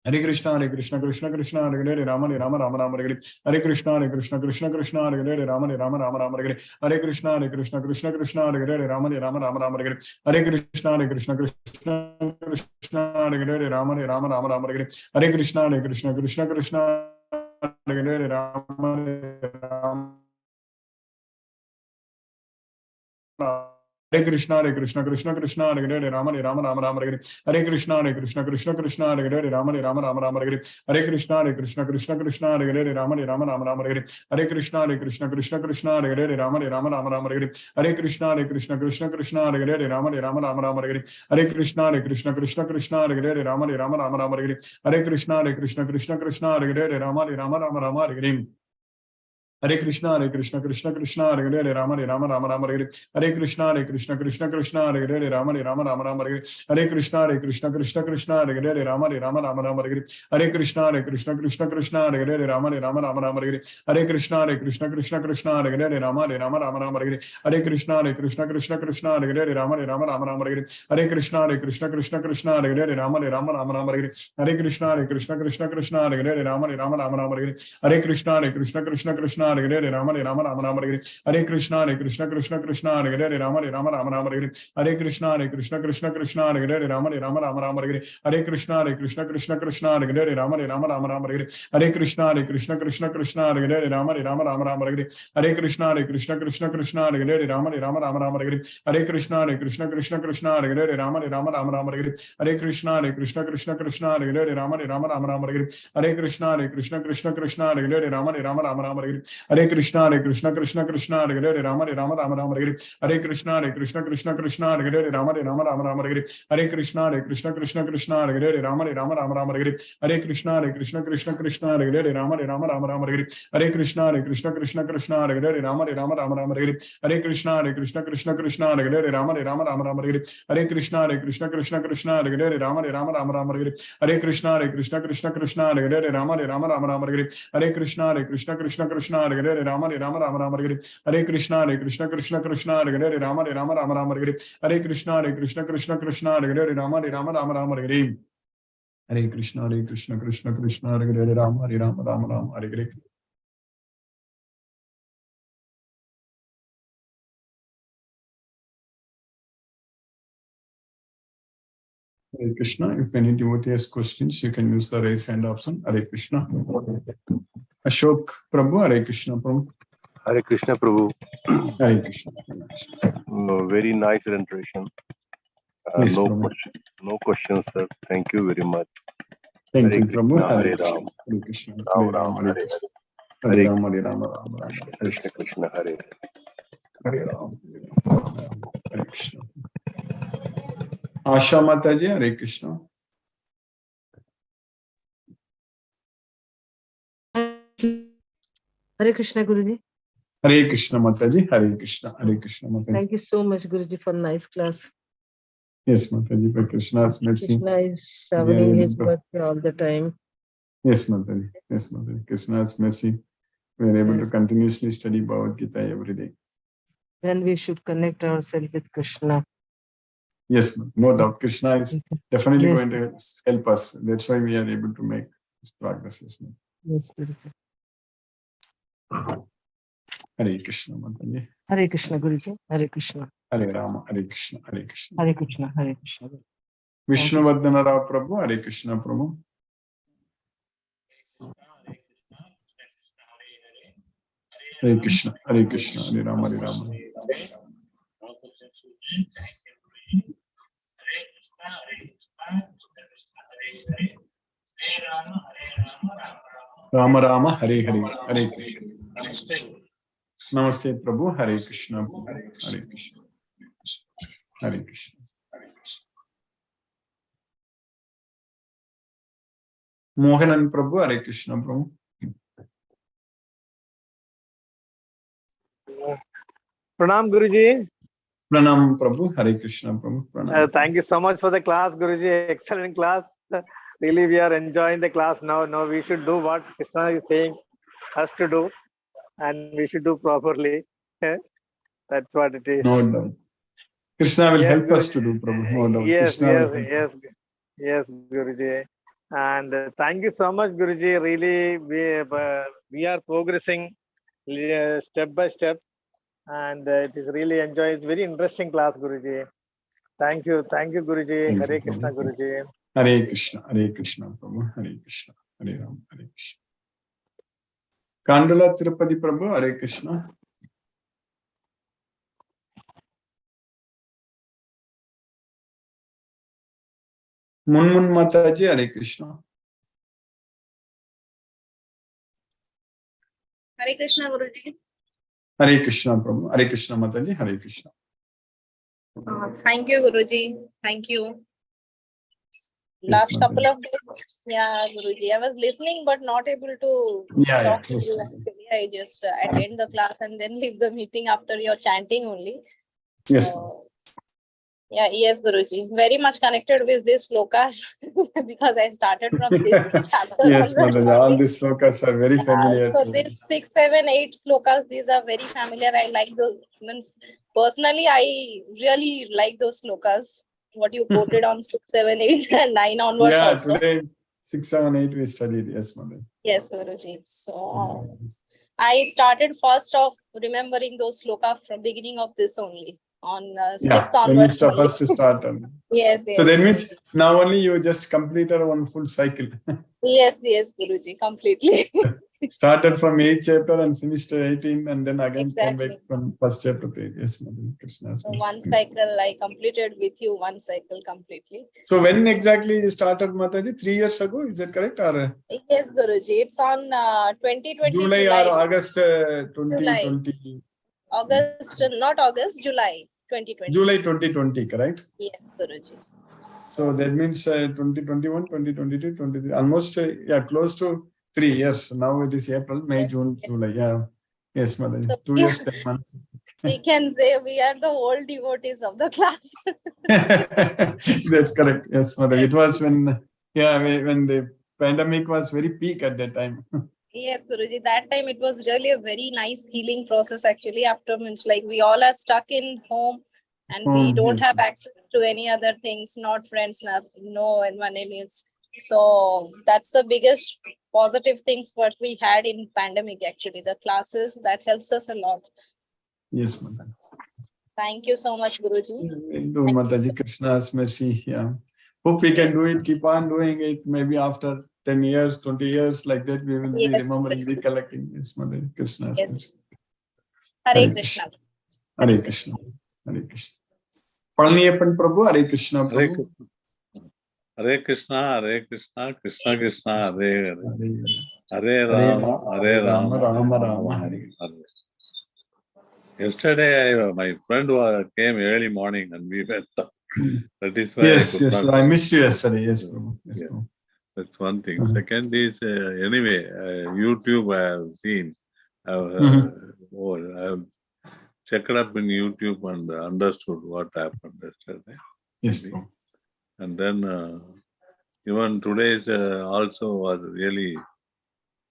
Hare Krishna Krishna Krishna Hare Hare Rama Rama Rama Rama Hare Hare Krishna Krishna Krishna Hare Hare Rama Rama Rama Rama Hare Hare Krishna Krishna Krishna Hare Hare Rama Rama Rama Rama Hare Hare Krishna Krishna Krishna Hare Hare Rama Rama Rama Rama Hare Hare Krishna Krishna Krishna Hare Hare Rama Hare Krishna Krishna Krishna Hare Hare Rama Rama Rama Rama Hare Hare Krishna Krishna Krishna Hare Hare Rama Rama Rama Rama Hare Hare Krishna Krishna Krishna Hare Hare Rama Rama Rama Rama Hare Hare Krishna Krishna Krishna Hare Hare Rama Rama Rama Rama Hare Hare Krishna Krishna Krishna Hare Hare Rama Rama Rama Rama Hare Hare Krishna Krishna Krishna Hare Hare Rama Rama Rama Rama Hare Hare Krishna Krishna Krishna Hare Hare Rama Rama Rama Rama Hare Hare Krishna Krishna Hare Hare Rama Rama Rama Rama Hare Hare Krishna Krishna Krishna Hare Hare Rama Rama Rama Rama Hare Krishna Krishna Krishna Hare Hare Rama Rama Rama Rama Hare Krishna Krishna Krishna Hare Hare Rama Rama Rama Rama Hare Krishna Krishna Krishna Hare Hare Rama Rama Rama Rama Hare Krishna Krishna Krishna Hare Hare Rama Rama Rama Rama Hare Krishna Krishna Krishna Hare Hare Rama Rama Rama Rama Hare Krishna Krishna Krishna Hare Hare Rama Rama Rama Rama Hare Krishna Krishna Krishna Hare Hare Rama Rama Rama Rama Hare Krishna Krishna Hare Hare Rama Rama Rama Rama Hare Krishna Krishna Hare Hare Rama Rama Rama Rama Hare Krishna Krishna Hare Hare Rama Rama Rama Rama Hare Krishna Krishna Hare Hare Rama Rama Rama Rama Hare Krishna Krishna Hare Hare Rama Rama Rama Rama Hare Krishna Krishna Hare Hare Rama Rama Rama Rama Hare Krishna Krishna Hare Hare Rama Rama Rama Rama Hare Krishna Krishna Hare Hare Rama Rama Rama Rama Hare Krishna Krishna Hare Hare Rama Rama Rama Rama Hare Krishna Krishna Hare Hare Rama Rama Rama Rama Hare Krishna Krishna Hare Hare Rama Rama Rama Rama Hare Krishna Krishna Hare Hare Rama Rama Rama Rama Hare Krishna Krishna Hare Hare Rama Rama Rama Rama Hare Krishna Krishna Hare Hare Rama Rama Rama Rama Hare Krishna Krishna Hare Hare Rama Rama Rama Rama Hare Krishna Krishna Hare Hare Rama Rama Rama Rama Hare Krishna Krishna Hare Hare Rama Rama Rama Rama Hare Krishna Krishna Hare Hare Rama Rama Rama Rama Hare Krishna Krishna Hare Hare Rama Rama Rama Rama Hare Krishna Krishna Hare Hare Rama Rama Rama Rama Hare Hare Krishna. If any devotee has questions, you can use the raise hand option. Hare Krishna. Ashok Prabhu, Hare Krishna Prabhu.
Hare Krishna Prabhu.
Hare Krishna.
Very nice rendition.
Yes,
no questions, sir. Thank you very much.
Thank
Hare
you,
Krishna,
Prabhu.
Hare Ram.
Hare Krishna.
Ram Ram, Hare Hare.
Hare Ram, Hare Ram, Ram Ram.
Krishna Krishna, Hare
Hare Ram. Hare Krishna. Asha Mataji, Hare Krishna.
Hare Krishna, Guruji.
Hare Krishna Mataji, Hare Krishna, Hare Krishna Mataji.
Thank you so much, Guruji, for nice class.
Yes, Mataji, by Krishna's mercy.
Krishna is showering his mercy all the time.
Yes, Mataji. Yes, Mataji. Krishna's mercy. We are able to continuously study Bhagavad Gita every day.
And we should connect ourselves with Krishna.
Yes, no doubt. Krishna is definitely going to help us. That's why we are able to make this progress.
Yes, Guruji.
Hare Krishna, Mataji.
Hare Krishna, Guruji. Hare Krishna.
Hare Rama, Hare Krishna, Hare Krishna.
Hare Krishna, Hare Krishna.
Vishnuvardhana Rao Prabhu, Hare Krishna Prabhu. Hare Krishna, Hare Krishna, Hare Rama, Hare Rama. Rama Rama, Hare Hare, Hare Krishna. Namaste Prabhu, Hare Krishna, Hare Krishna, Hare Krishna. Mohanan Prabhu, Hare Krishna Prabhu.
Pranam Guruji.
Pranam Prabhu, Hare Krishna Prabhu. Pranam.
Thank you so much for the class, Guruji. Excellent class. Really, we are enjoying the class now. Now we should do what Krishna is saying us to do, and we should do properly. That's what it is.
No doubt. Krishna will
Yes,
help us
Guruji.
to do, Prabhu. No doubt.
Yes,
Krishna will
yes,
help
yes,
us.
yes, Guruji. And thank you so much, Guruji. Really, we are progressing step by step, and it is really enjoy. It's very interesting class, Guruji. Thank you, Guruji.
Thank you,
Hare Krishna,
Prabhu.
Guruji.
Hare Krishna, Hare Krishna Prabhu, Hare Krishna, Hare Ram, Hare Krishna. Kandala Tirupati Prabhu, Hare Krishna. Munmun Mataji, Hare Krishna.
Hare Krishna, Guruji.
Hare Krishna Prabhu, Hare Krishna Mataji, Hare Krishna.
Thank you, Guruji. Thank you.
Yes,
Last couple
Mataji.
of days, yeah, Guruji, I was listening but not able to
Yeah,
talk to
yes,
you.
Mataji.
Actually, I just attend the class and then leave the meeting after your chanting only.
Yes,
So, yeah, yes, Guruji. Very much connected with this slokas because I started from this chapter
yes,
onwards
Mataji. All
only.
these slokas are very familiar.
So
to
this 6, 7, 8 slokas, these are very familiar. I like those. Means personally, I really like those slokas. What you quoted on 6, 7, 8, and 9 onwards
Yeah,
also.
today 6, 7, 8 we studied. Yes, Mataji.
Yes, Guruji. So I started first of remembering those sloka from beginning of this only on 6th
Yeah, when you
onwards. Only.
first start.
Yes, yes.
So that
Guruji.
means now only you just completed one full cycle.
Yes, yes, Guruji, completely.
Started from 8th chapter and finished 18, and then again came
Exactly.
back from first chapter to 8. Yes, Mataji. Krishna's
So
mercy.
one cycle I completed with you, one cycle completely.
So when exactly you started, Mataji? 3 years ago, is that correct? Or
Yes, Guruji. It's on 2020
July
July.
or August 2020?
August, not August, July 2020.
July 2020, correct?
Yes, Guruji.
So that means 2021, 2022, 23, almost yeah, close to 3 years. Now it is April, May,
Yes,
June,
yes.
July. Yeah. Yes, Mataji.
So
2 years, 10 months.
we can say we are the old devotees of the class.
That's correct. Yes, Mataji. It was when, yeah, when the pandemic was very peak at that time.
Yes, Guruji. That time it was really a very nice healing process actually. After means like we all are stuck in home and we don't
Yes.
have access to any other things, not friends, no anyone else. So that's the biggest positive things what we had in pandemic actually. The classes that helps us a lot.
Yes, Mataji.
Thank you so much, Guruji.
Do Mataji, Krishna's mercy. Yeah. Hope we can
Yes.
do it, keep on doing it. Maybe after 10 years, 20 years, like that, we will be
Yes,
remembering,
Krishna.
recollecting. Yes, Mataji, Krishna's
Yes.
mercy.
Hare
Hare
Krishna.
Hare Krishna. Hare Krishna. Palaniappan Prabhu, Hare Krishna
Hare
Prabhu.
Hare Krishna, Hare Krishna, Krishna Krishna, Hare Hare,
Hare
Hare Rama, Hare Rama,
Rama,
Rama
Hare.
Hare. Yesterday, my friend came early morning and we went. That is why
Yes,
I could
yes,
not.
I missed you yesterday. Yes, Prabhu. Yes,
Yeah.
Prabhu.
That's one thing.
Mhm.
Second is, anyway, YouTube I have seen. I have checked up in YouTube and understood what happened yesterday.
Yes, Prabhu.
And then even today's also was really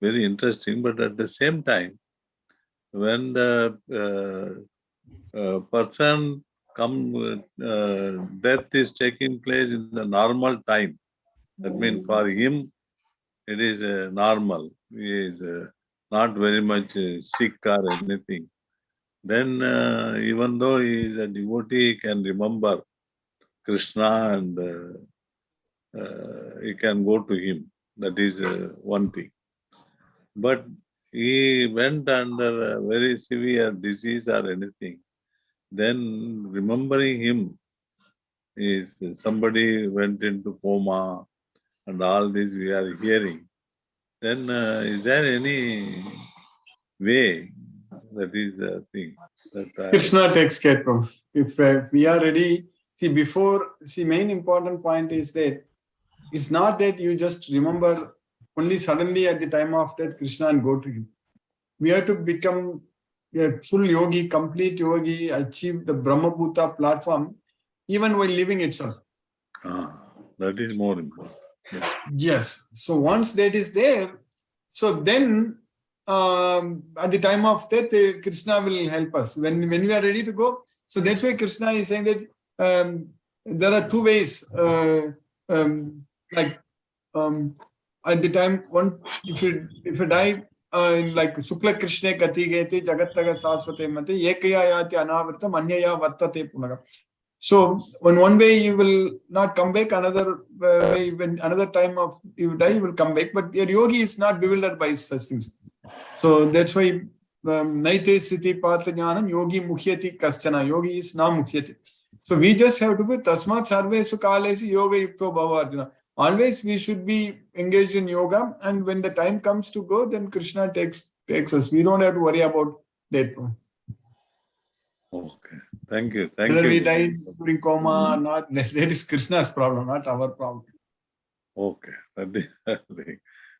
very interesting. But at the same time, when the person death is taking place in the normal time, that means for him it is normal. He is not very much sick or anything. Then even though he is a devotee, he can remember Krishna and he can go to him. That is one thing. But he went under a very severe disease or anything. Then remembering him is somebody went into coma and all this we are hearing. Then is there any way? That is the thing.
Krishna takes care, Prabhu. If we are ready, main important point is that it's not that you just remember only suddenly at the time of death Krishna and go to him. We have to become a full yogi, complete yogi, achieve the Brahmabhuta platform, even while living itself.
That is more important.
Yes. So once that is there, so then at the time of death, Krishna will help us. When we are ready to go, so that's why Krishna is saying that there are two ways. At the time, if you die like Sukla Krishna Kati Gete Jagataga Saswate Mate Ekaya Yati Anavritam Anyaya Vattate Punaga. So when one way you will not come back, another way, when another time of you die, you will come back. But your yogi is not bewildered by such things. So that's why Naite Sriti Parthanyanam Yogi Mukhyati Kaschana. Yogi is na Mukhyati. So we just have to be Tasmat Sarvesu Kalesu Yoga Yukto Bhava Arjuna. Always we should be engaged in yoga, and when the time comes to go, then Krishna takes us. We don't have to worry about that.
Okay. Thank you.
Whether we die during coma or not, that is Krishna's problem, not our problem.
Okay. Okay.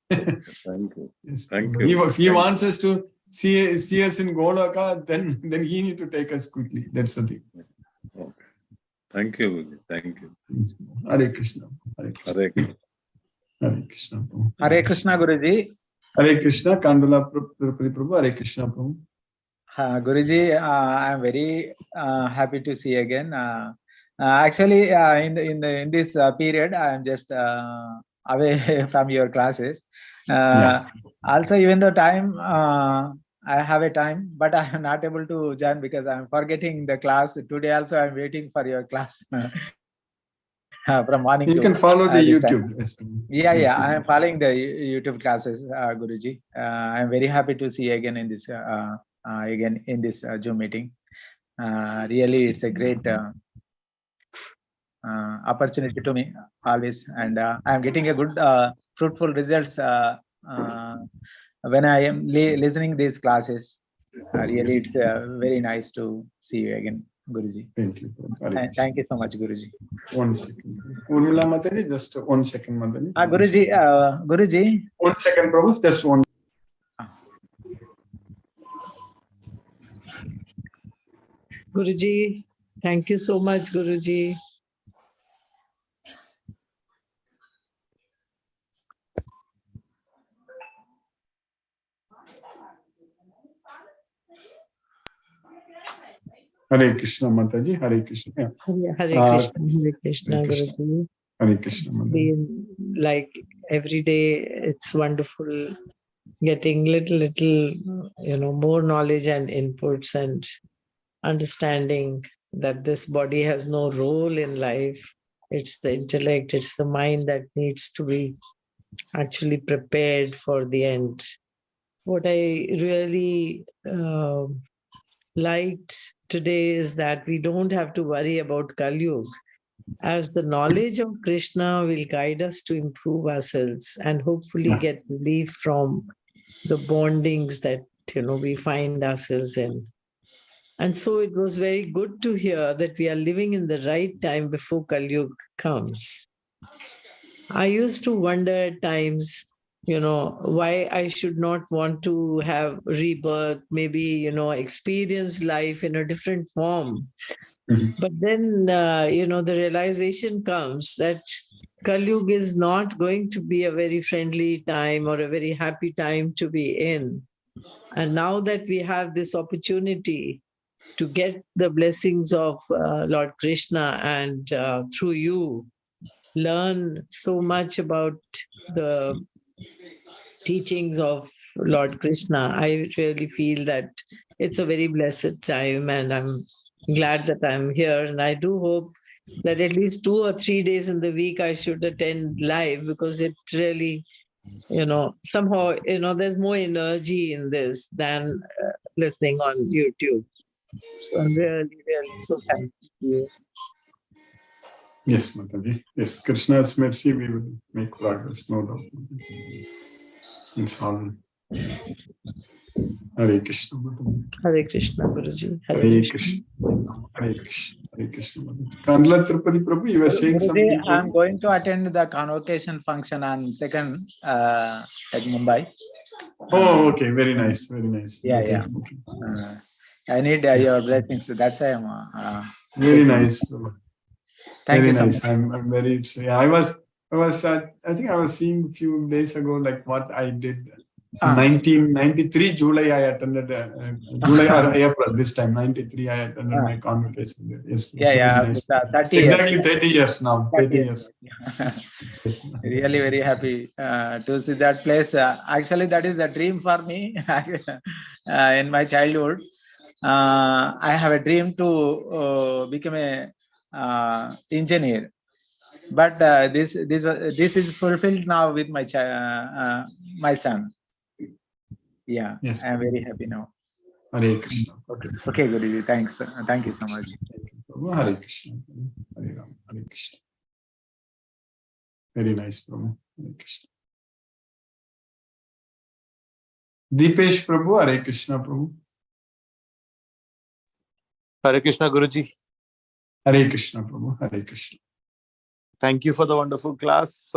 Thank you.
Yes.
Thank you.
If he wants us to see us in Goloka, then he need to take us quickly. That's the thing.
Okay. Thank you, Guruji. Thank you.
Hare Krishna. Hare Krishna.
Hare Krishna.
Hare Krishna.
Hare Krishna, Guruji.
Hare Krishna. Kandula Tirupati Prabhu. Hare Krishna Prabhu.
Guruji, I am very happy to see you again. Actually, in this period, I am just away from your classes. Also, even though I have a time, but I am not able to join because I am forgetting the class. Today also, I am waiting for your class from morning.
You can follow the YouTube.
Yeah, I am following the YouTube classes, Guruji. I am very happy to see you again in this Zoom meeting. Really, it's a great opportunity to me always, and I am getting a good fruitful results when I am listening these classes. Really, it's very nice to see you again, Guruji.
Thank you.
Thank you so much, Guruji.
1 second. Urmila Mataji, just 1 second, Mataji.
Guruji.
1 second, Prabhu. Just one.
Guruji, thank you so much, Guruji.
Hare Krishna, Mataji. Hare Krishna. Yeah.
Hare Krishna, Guruji.
Hare Krishna,
It's
Mataji.
been like every day, it's wonderful getting little, more knowledge and inputs and understanding that this body has no role in life. It's the intellect, it's the mind that needs to be actually prepared for the end. What I really liked today is that we don't have to worry about Kali Yuga, as the knowledge of Krishna will guide us to improve ourselves and hopefully get relief from the bondings that we find ourselves in. And so it was very good to hear that we are living in the right time before Kali Yuga comes. I used to wonder at times, why I should not want to have rebirth, maybe, experience life in a different form. But then, the realization comes that Kali Yuga is not going to be a very friendly time or a very happy time to be in. And now that we have this opportunity to get the blessings of Lord Krishna and through you, learn so much about the teachings of Lord Krishna, I really feel that it's a very blessed time, and I'm glad that I'm here. And I do hope that at least 2 or 3 days in the week I should attend live, because it really, somehow, there's more energy in this than listening on YouTube. So I'm really, really so thankful to you.
Yes, Mataji. Yes, Krishna's mercy, we will make progress, no doubt. It's all. Hare Krishna, Mataji.
Hare Krishna, Guruji.
Hare Krishna. Hare Krishna. Hare Krishna, Mataji. Kandla Tirupati Prabhu, you were saying
Guruji,
something.
I'm going to attend the convocation function on 2nd at Mumbai.
Oh, okay. Very nice. Very nice.
Yeah,
Okay,
yeah.
okay.
I need your blessings. That's why I'm
Very
taking it.
nice, Prabhu.
Thank
Very
you so
nice.
much.
I'm very. Yeah, I think I was seeing a few days ago, like what I did. 1993 July, I attended July or April this time. 93, I attended my convocation there. Yes,
Yeah,
so very
yeah.
nice.
30 years.
Exactly 30 years now. 30 years. Yes,
Really very happy to see that place. Actually, that is a dream for me in my childhood. I have a dream to become a engineer, but this is fulfilled now with my son. Yeah,
yes.
I am very happy now.
Hare Krishna.
Okay, Guruji. Thanks. Thank you so much.
Thank you, Prabhu. Hare Krishna. Hare Ram. Hare Krishna. Very nice, Prabhu. Hare Krishna. Deepesh Prabhu. Hare Krishna, Prabhu.
Hare Krishna, Guruji.
Hare Krishna, Prabhu. Hare Krishna.
Thank you for the wonderful class.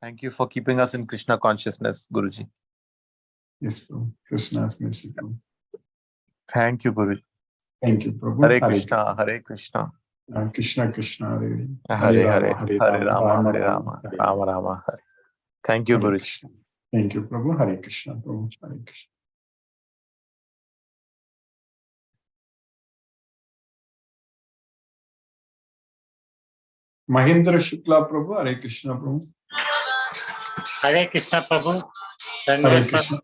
Thank you for keeping us in Krishna consciousness, Guruji.
Yes, Prabhu. Krishna's mercy, Prabhu.
Thank you, Guruji.
Thank you, Prabhu.
Hare Krishna, Hare Krishna.
Krishna Krishna, Hare
Hare Hare,
Hare
Hare Rama,
Rama,
Hare Rama, Rama Rama, Hare. Thank you,
Hare
Guruji.
Krishna. Thank you, Prabhu. Hare Krishna, Prabhu. Hare Krishna. Mahendra Shukla Prabhu. Hare Krishna, Prabhu.
Hare Krishna Prabhu.
Hare Krishna.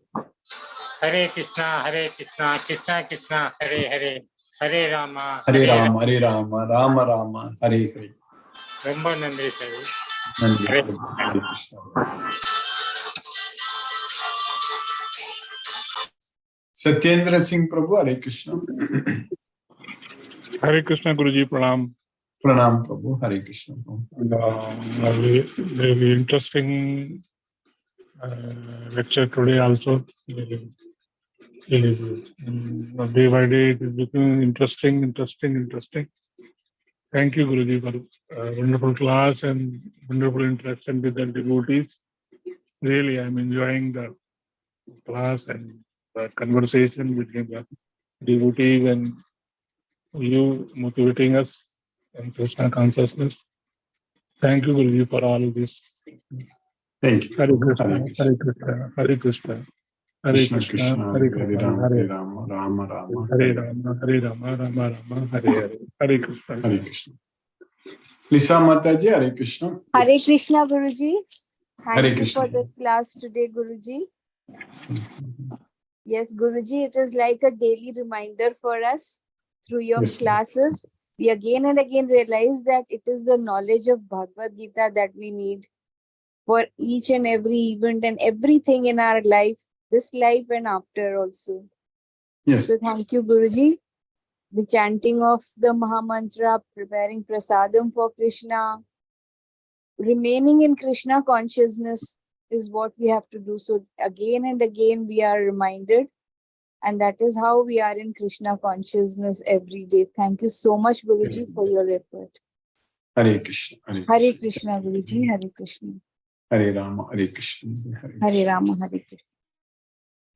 Hare Krishna, Hare Krishna, Krishna Krishna, Hare Hare, Hare Rama,
Hare Rama, Hare Rama, Rama Rama, Hare Hare.
ரொம்ப நன்றி சரி.
Nandi
Hare
Prabhu. Hare Krishna. Satyendra Singh Prabhu. Hare Krishna.
Hare Krishna Guruji, Pranam.
Pranam Prabhu. Hare Krishna.
Very interesting lecture today also. Day by day it is becoming interesting. Thank you, Guruji, for wonderful class and wonderful interaction with the devotees. Really, I'm enjoying the class and the conversation between the devotees and you motivating us in Krishna consciousness. Thank you, Guruji, for all of this.
Thank you.
Hare Krishna, Hare Krishna, Hare Krishna. Hare
Krishna
Krishna,
Krishna,
Hare
Hare
Krishna,
Rama,
Hare
Hare Rama, Rama Rama,
Hare Rama, Hare Rama, Rama Rama, Hare Hare, Hare Krishna.
Hare Krishna. Lisa Mataji, Hare Krishna.
Hare Krishna, Guruji.
Hare
Thank you
Krishna.
for the class today, Guruji. Yes, Guruji, it is like a daily reminder for us through your
Yes,
classes. We again and again realize that it is the knowledge of Bhagavad Gita that we need for each and every event and everything in our life, this life and after also.
Yes.
So thank you, Guruji. The chanting of the Mahamantra, preparing prasadam for Krishna, remaining in Krishna consciousness is what we have to do. So again and again we are reminded, and that is how we are in Krishna consciousness every day. Thank you so much, Guruji, for your effort.
Hare Krishna.
Hare Krishna, Guruji. Hare Krishna.
Hare Rama, Hare Krishna.
Hare Rama, Hare Krishna.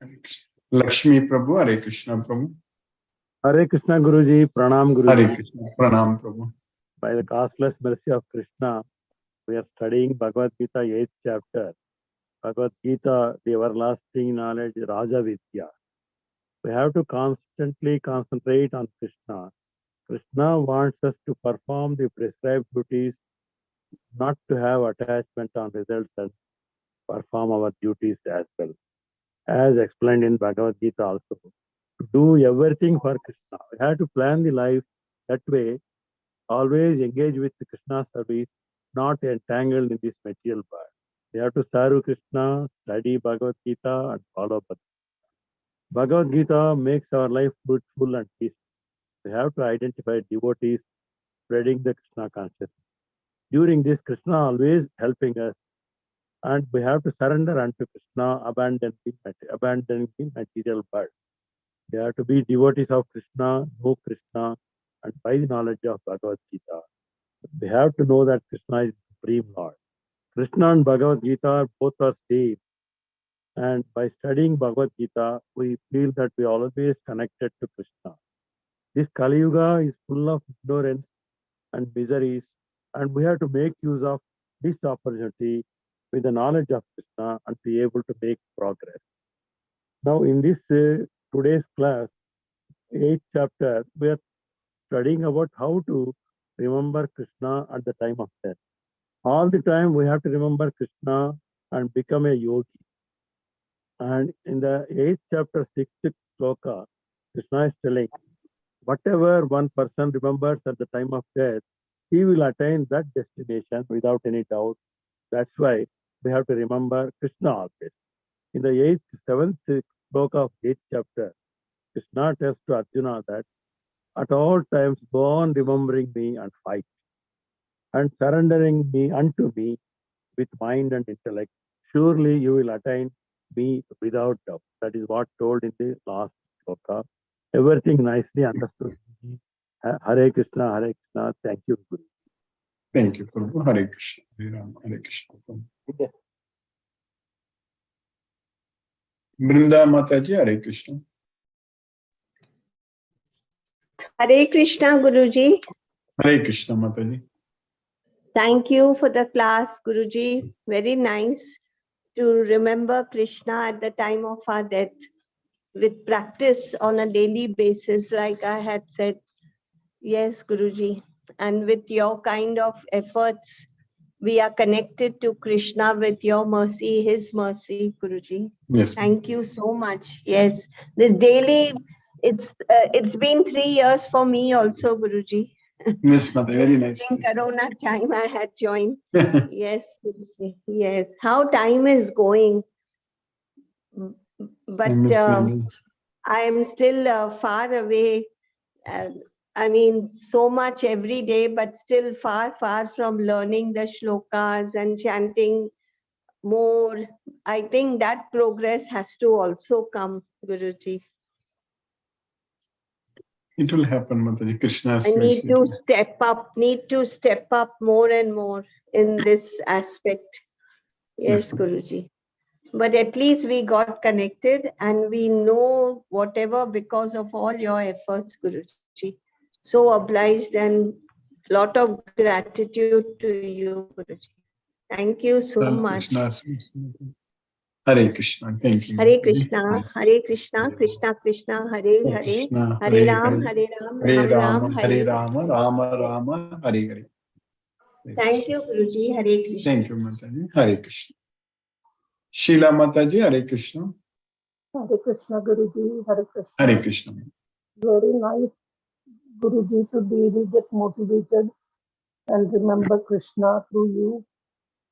Hare Krishna. Lakshmi Prabhu. Hare Krishna, Prabhu.
Hare Krishna Guruji, Pranam Guruji.
Hare Krishna. Pranam Prabhu.
By the costless mercy of Krishna, we are studying Bhagavad Gita 8th chapter. Bhagavad Gita, the everlasting knowledge, Raja Vidya. We have to constantly concentrate on Krishna. Krishna wants us to perform the prescribed duties, not to have attachment on results, and perform our duties as well. As explained in Bhagavad Gita also. To do everything for Krishna. We have to plan the life that way. Always engage with the Krishna service, not entangled in this material world. We have to serve Krishna, study Bhagavad Gita, and follow Bhagavad Gita. Bhagavad Gita makes our life fruitful and peaceful. We have to identify devotees spreading the Krishna consciousness. During this, Krishna always helping us, and we have to surrender unto Krishna, abandoning the material world. We have to be devotees of Krishna, know Krishna, and by the knowledge of Bhagavad Gita, we have to know that Krishna is the Supreme Lord. Krishna and Bhagavad Gita both are same. And by studying Bhagavad Gita, we feel that we are always connected to Krishna. This Kali Yuga is full of ignorance and miseries, and we have to make use of this opportunity with the knowledge of Krishna and be able to make progress. Now, in this today's class, 8th chapter, we are studying about how to remember Krishna at the time of death. All the time we have to remember Krishna and become a yogi. And in the 8th chapter, 6th sloka, Krishna is telling, whatever one person remembers at the time of death, he will attain that destination without any doubt. That's why we have to remember Krishna always. In the 7th sloka of 8th chapter, Krishna tells to Arjuna that at all times go on remembering me and fight, and surrendering me unto me with mind and intellect. Surely you will attain me without doubt. That is what told in the last sloka. Everything nicely understood. Hare Krishna, Hare Krishna. Thank you, Guru.
Thank you, Prabhu. Hare Krishna. Hare Ram, Hare Krishna. Brinda Mataji, Hare Krishna.
Hare Krishna, Guruji.
Hare Krishna, Mataji.
Thank you for the class, Guruji. Very nice to remember Krishna at the time of our death with practice on a daily basis, like I had said. Yes, Guruji. And with your kind of efforts, we are connected to Krishna with your mercy, his mercy, Guruji.
Yes.
Thank you so much. Yes, this daily, it's been 3 years for me also, Guruji.
Yes, Mataji, very nice.
In Corona time, I had joined. Yes, Guruji. Yes, how time is going. But I am still far away. I mean, so much every day, but still far, far from learning the shlokas and chanting more. I think that progress has to also come, Guruji.
It will happen, Mataji. Krishna's
I need
wish.
to step up more and more in this aspect. Yes, Guruji. But at least we got connected and we know whatever because of all your efforts, Guruji. So obliged and lot of gratitude to you, Guruji. Thank you so much.
Hare Krishna. Thank you.
Hare Krishna, Hare Krishna, Krishna Krishna, Hare Hare, Hare Ram, Hare Ram, Ram Ram,
Hare Rama, Rama Rama, Hare Hare.
Thank you, Guruji. Hare Krishna.
Thank you, Mataji. Hare Krishna. Sheila Mataji, Hare Krishna.
Hare Krishna, Guruji. Hare Krishna.
Hare Krishna.
Very nice, Guruji, to really get motivated and remember Krishna through you.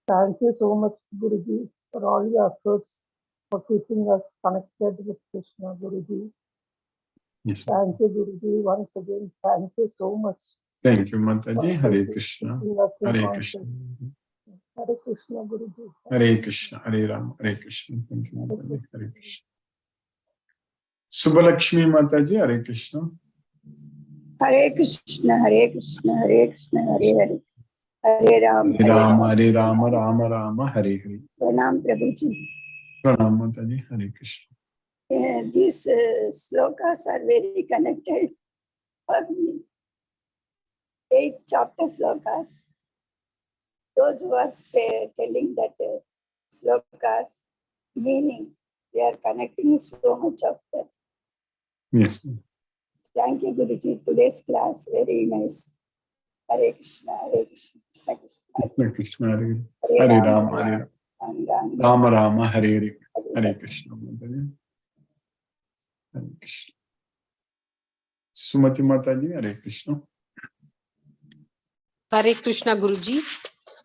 Thank you so much, Guruji, for all your efforts for keeping us connected with Krishna, Guruji.
Yes.
Thank you, Guruji. Once again, thank you so much.
Thank you, Mataji. Hare Krishna. Hare Krishna.
Hare Krishna, Guruji.
Hare Krishna. Hare Ram. Hare Krishna. Thank you, Mataji. Hare Krishna. Subhalakshmi Mataji, Hare Krishna.
Hare Krishna, Hare Krishna, Hare Krishna, Hare Hare. Hare Ram,
Hare Rama, Hare Rama, Rama Rama, Hare Hare.
Pranam Prabhuji.
Pranam Mataji. Hare Krishna.
These slokas are very connected for me. 8 chapter slokas. Those who are telling that slokas meaning, they are connecting so much of that.
Yes.
Thank you, Guruji. Today's class, very nice. Hare Krishna, Hare Krishna, Krishna Krishna.
Hare Krishna, Hare Hare Rama, Hare Rama, Rama, Hare Hare. Hare Krishna. Hare Krishna. Sumati Mataji, Hare Krishna.
Hare Krishna, Guruji.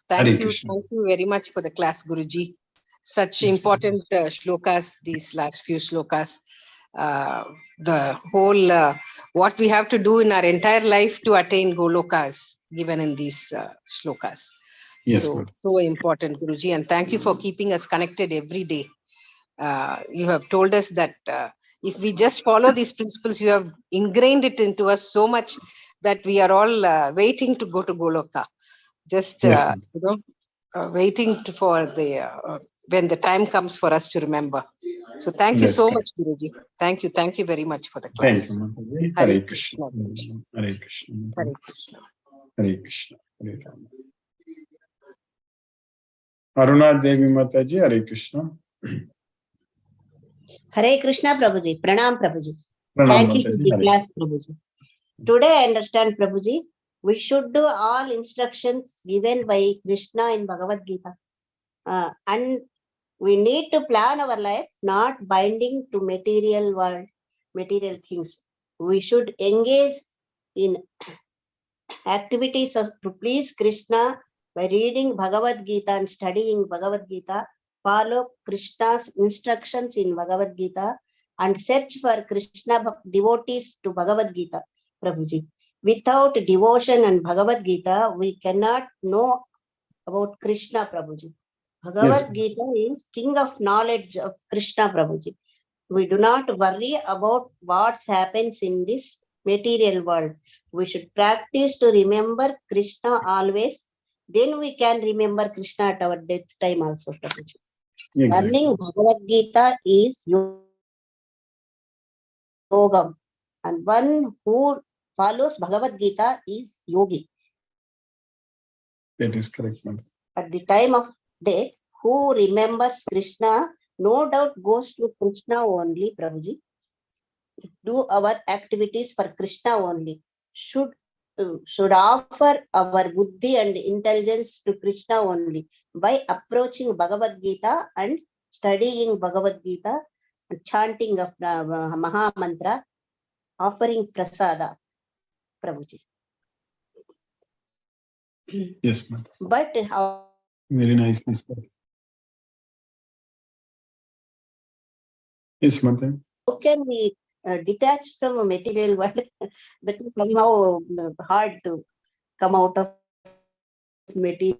Thank you very much for the class, Guruji. Such important shlokas, these last few shlokas. The whole, what we have to do in our entire life to attain Golokas given in these shlokas.
Yes,
so important, Guruji. And thank you for keeping us connected every day. You have told us that if we just follow these principles, you have ingrained it into us so much that we are all waiting to go to Goloka. Just, waiting for the when the time comes for us to remember. So thank you
Yes,
so
correct.
much, Guruji. Thank you very much for the
Thank
class.
you, Mataji.
Hare
Hare
Krishna,
Krishna.
Guruji.
Hare Krishna.
Hare Krishna.
Hare Krishna. Hare Rama. Aruna Devi Mataji, Hare Krishna.
Hare Krishna, Prabhuji. Pranam, Prabhuji.
Pranam,
Thank you for
Mataji.
the
Hare.
class, Prabhuji. Today I understand, Prabhuji, we should do all instructions given by Krishna in Bhagavad Gita. And we need to plan our life, not binding to material world, material things. We should engage in activities to please Krishna by reading Bhagavad Gita and studying Bhagavad Gita, follow Krishna's instructions in Bhagavad Gita, and search for Krishna devotees to Bhagavad Gita, Prabhuji. Without devotion and Bhagavad Gita, we cannot know about Krishna, Prabhuji. Bhagavad Gita is king of knowledge of Krishna, Prabhuji. We do not worry about what happens in this material world. We should practice to remember Krishna always. Then we can remember Krishna at our death time also, Prabhuji. Learning Bhagavad Gita is yoga, and one who follows Bhagavad Gita is yogi.
That is correct, madam.
At the time of death, who remembers Krishna, no doubt goes to Krishna only, Prabhuji. Do our activities for Krishna only. Should offer our buddhi and intelligence to Krishna only by approaching Bhagavad Gita and studying Bhagavad Gita, chanting of Maha Mantra, offering prasada, Prabhuji.
Yes, madam.
But how
Very nicely said. Yes, madam.
can we detach from a material world? That is somehow hard to come out of material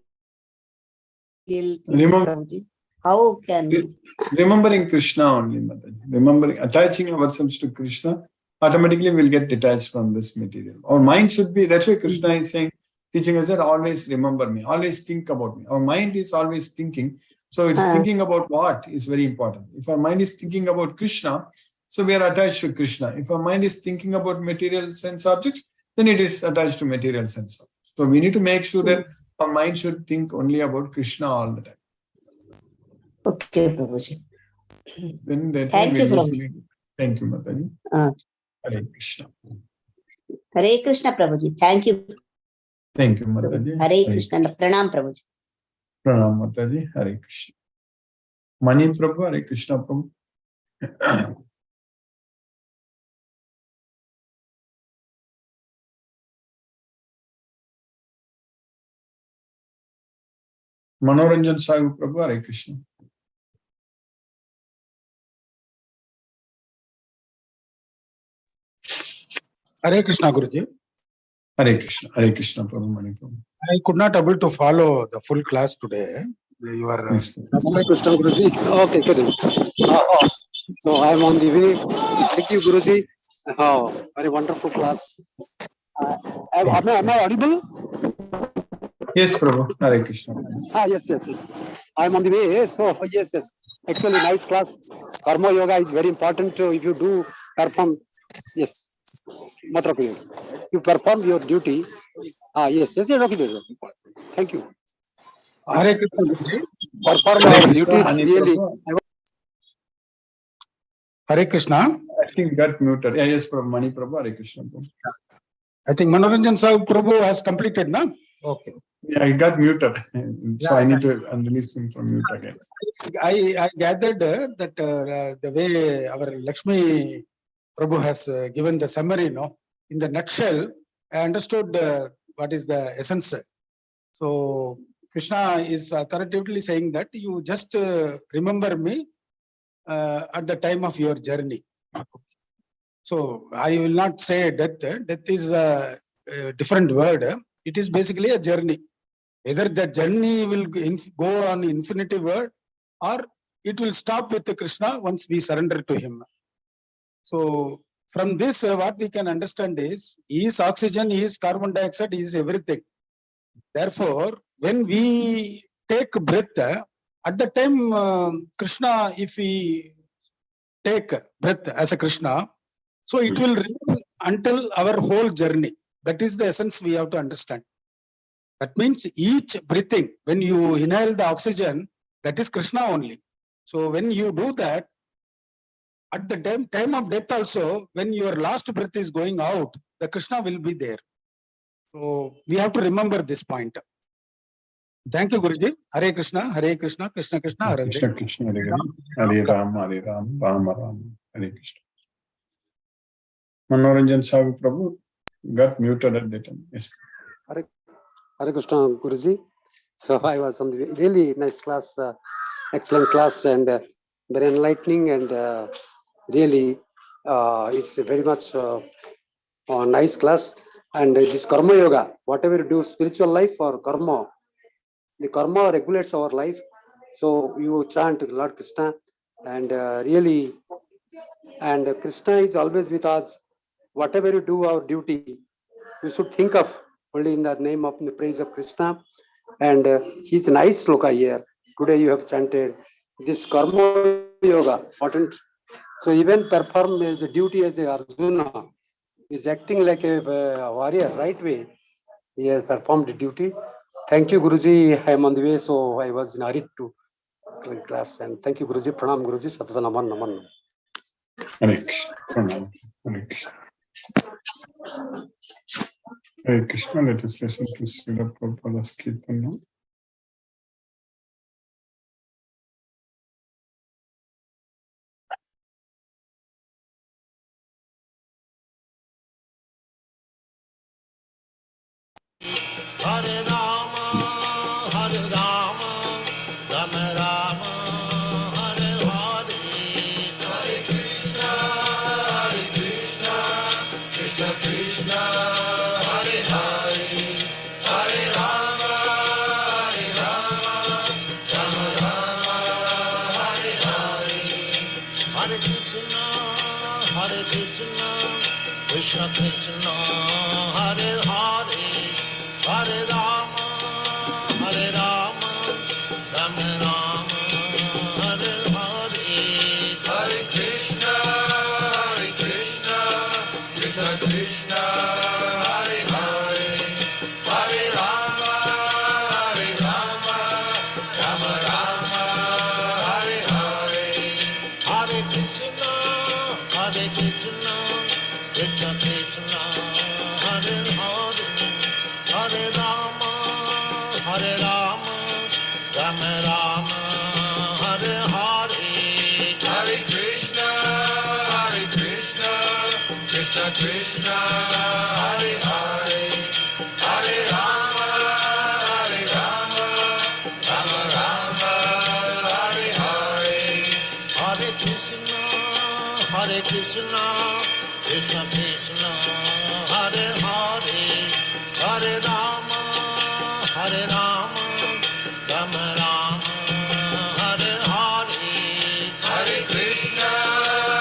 things, Prabhuji. How can we?
Remembering Krishna only, madam. Remembering, attaching ourselves to Krishna, automatically we'll get detached from this material. Our mind should be, that's why Krishna is saying, teaching us that always remember me, always think about me. Our mind is always thinking. So it's thinking about what is very important. If our mind is thinking about Krishna, so we are attached to Krishna. If our mind is thinking about material sense objects, then it is attached to material sense objects. So we need to make sure that our mind should think only about Krishna all the time.
Okay, Prabhuji.
Then that
Thank you,
Prabhuji. Thank you, Mataji. Hare Krishna.
Hare Krishna, Prabhuji. Thank you.
Thank you, Mataji.
Hare Krishna. Pranam, Prabhuji.
Pranam, Mataji. Hare Krishna. Mani Prabhu, Hare Krishna Prabhu. Manoranjan Sahu Prabhu, Hare Krishna.
Hare Krishna, Guruji.
Hare Krishna Prabhu, Mani Prabhu.
I could not able to follow the full class today. You are.
Hare Krishna, Guruji. Okay, good. So I am on the way. Thank you, Guruji. Very wonderful class. Am I audible?
Yes, Prabhu. Hare Krishna.
Yes. I am on the way. So, yes. Actually, nice class. Karma yoga is very important if you do perform. Yes. You perform your duty. Yes. Okay. Thank you.
Hare Krishna, Guruji.
Perform our duties really.
Hare Krishna.
I think got muted. Yes, Prabhu. Mani Prabhu. Hare Krishna Prabhu.
I think Manoranjan Sahu Prabhu has completed, no? Okay.
Yeah, I got muted. So I need to release him from mute again.
I gathered that the way our Lakshmi Prabhu has given the summary, no, in the nutshell, I understood what is the essence. So Krishna is authoritatively saying that you just remember me at the time of your journey. So I will not say death. Death is a different word. It is basically a journey. Either the journey will go on infinitive world, or it will stop with Krishna once we surrender to him. So from this, what we can understand is, he is oxygen, he is carbon dioxide, he is everything. Therefore, when we take breath, At the time, Krishna, if we take breath as a Krishna, so it will remain until our whole journey. That is the essence we have to understand. That means each breathing, when you inhale the oxygen, that is Krishna only. So when you do that, at the time of death also, when your last breath is going out, the Krishna will be there. So we have to remember this point. Thank you, Guruji. Hare Krishna, Krishna Krishna, Hare Hare.
Krishna Krishna, Hare Hare, Hare Rama, Rama Rama, Hare Krishna. Manoranjan Sahu Prabhu got muted at that time. Yes.
Hare Krishna, Guruji. So I was on the really nice class, excellent class, and very enlightening, and really it's a very much nice class. And this karma yoga, whatever you do, spiritual life or karma, the karma regulates our life. So you chant Lord Krishna, and really, and Krishna is always with us. Whatever you do, our duty, we should think of only in the name of the praise of Krishna. And he's a nice sloka here. Today you have chanted this karma yoga, important. So even perform as a duty as a Arjuna is acting like a warrior, right way. He has performed duty. Thank you, Guruji. I am on the way, so I was in a hurry to class. And thank you, Guruji. Pranam, Guruji. Satata naman naman.
Hare Krishna, Pranam. Hare Krishna. Hare Krishna, let us listen to Srila Prabhupada's Kirtan now.
Hare Rama, Hare Rama, Rama Rama, Hare Hare, Hare Krishna, Krishna Krishna, Hare Hare, Hare Rama, Rama Rama, Hare Hare, Hare Krishna, Krishna Krishna, Hare Hare, Hare Rama, Rama Rama, Hare Hare, Hare Krishna, Krishna Krishna, Hare Hare, Hare Rama, Rama Rama, Hare Hare, Hare Krishna, Krishna Krishna, Hare Hare, Hare Rama, Rama Rama, Hare Hare, Hare Krishna, Krishna Krishna, Hare Hare, Hare Rama, Rama Rama, Hare Hare, Hare Krishna, Krishna Krishna, Hare Hare, Hare Rama, Rama Rama, Hare Hare,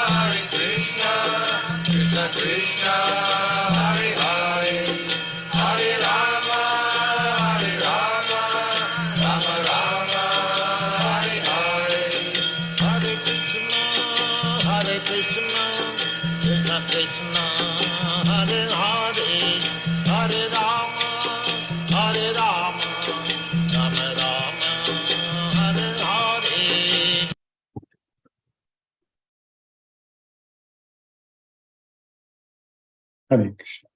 Hare Krishna, Krishna Krishna, Hare Hare, Hare Rama, Rama Rama, Hare Hare, Hare Krishna, Krishna Krishna, Hare Hare, Hare Rama, Rama Rama, Hare Hare.
Hare Krishna.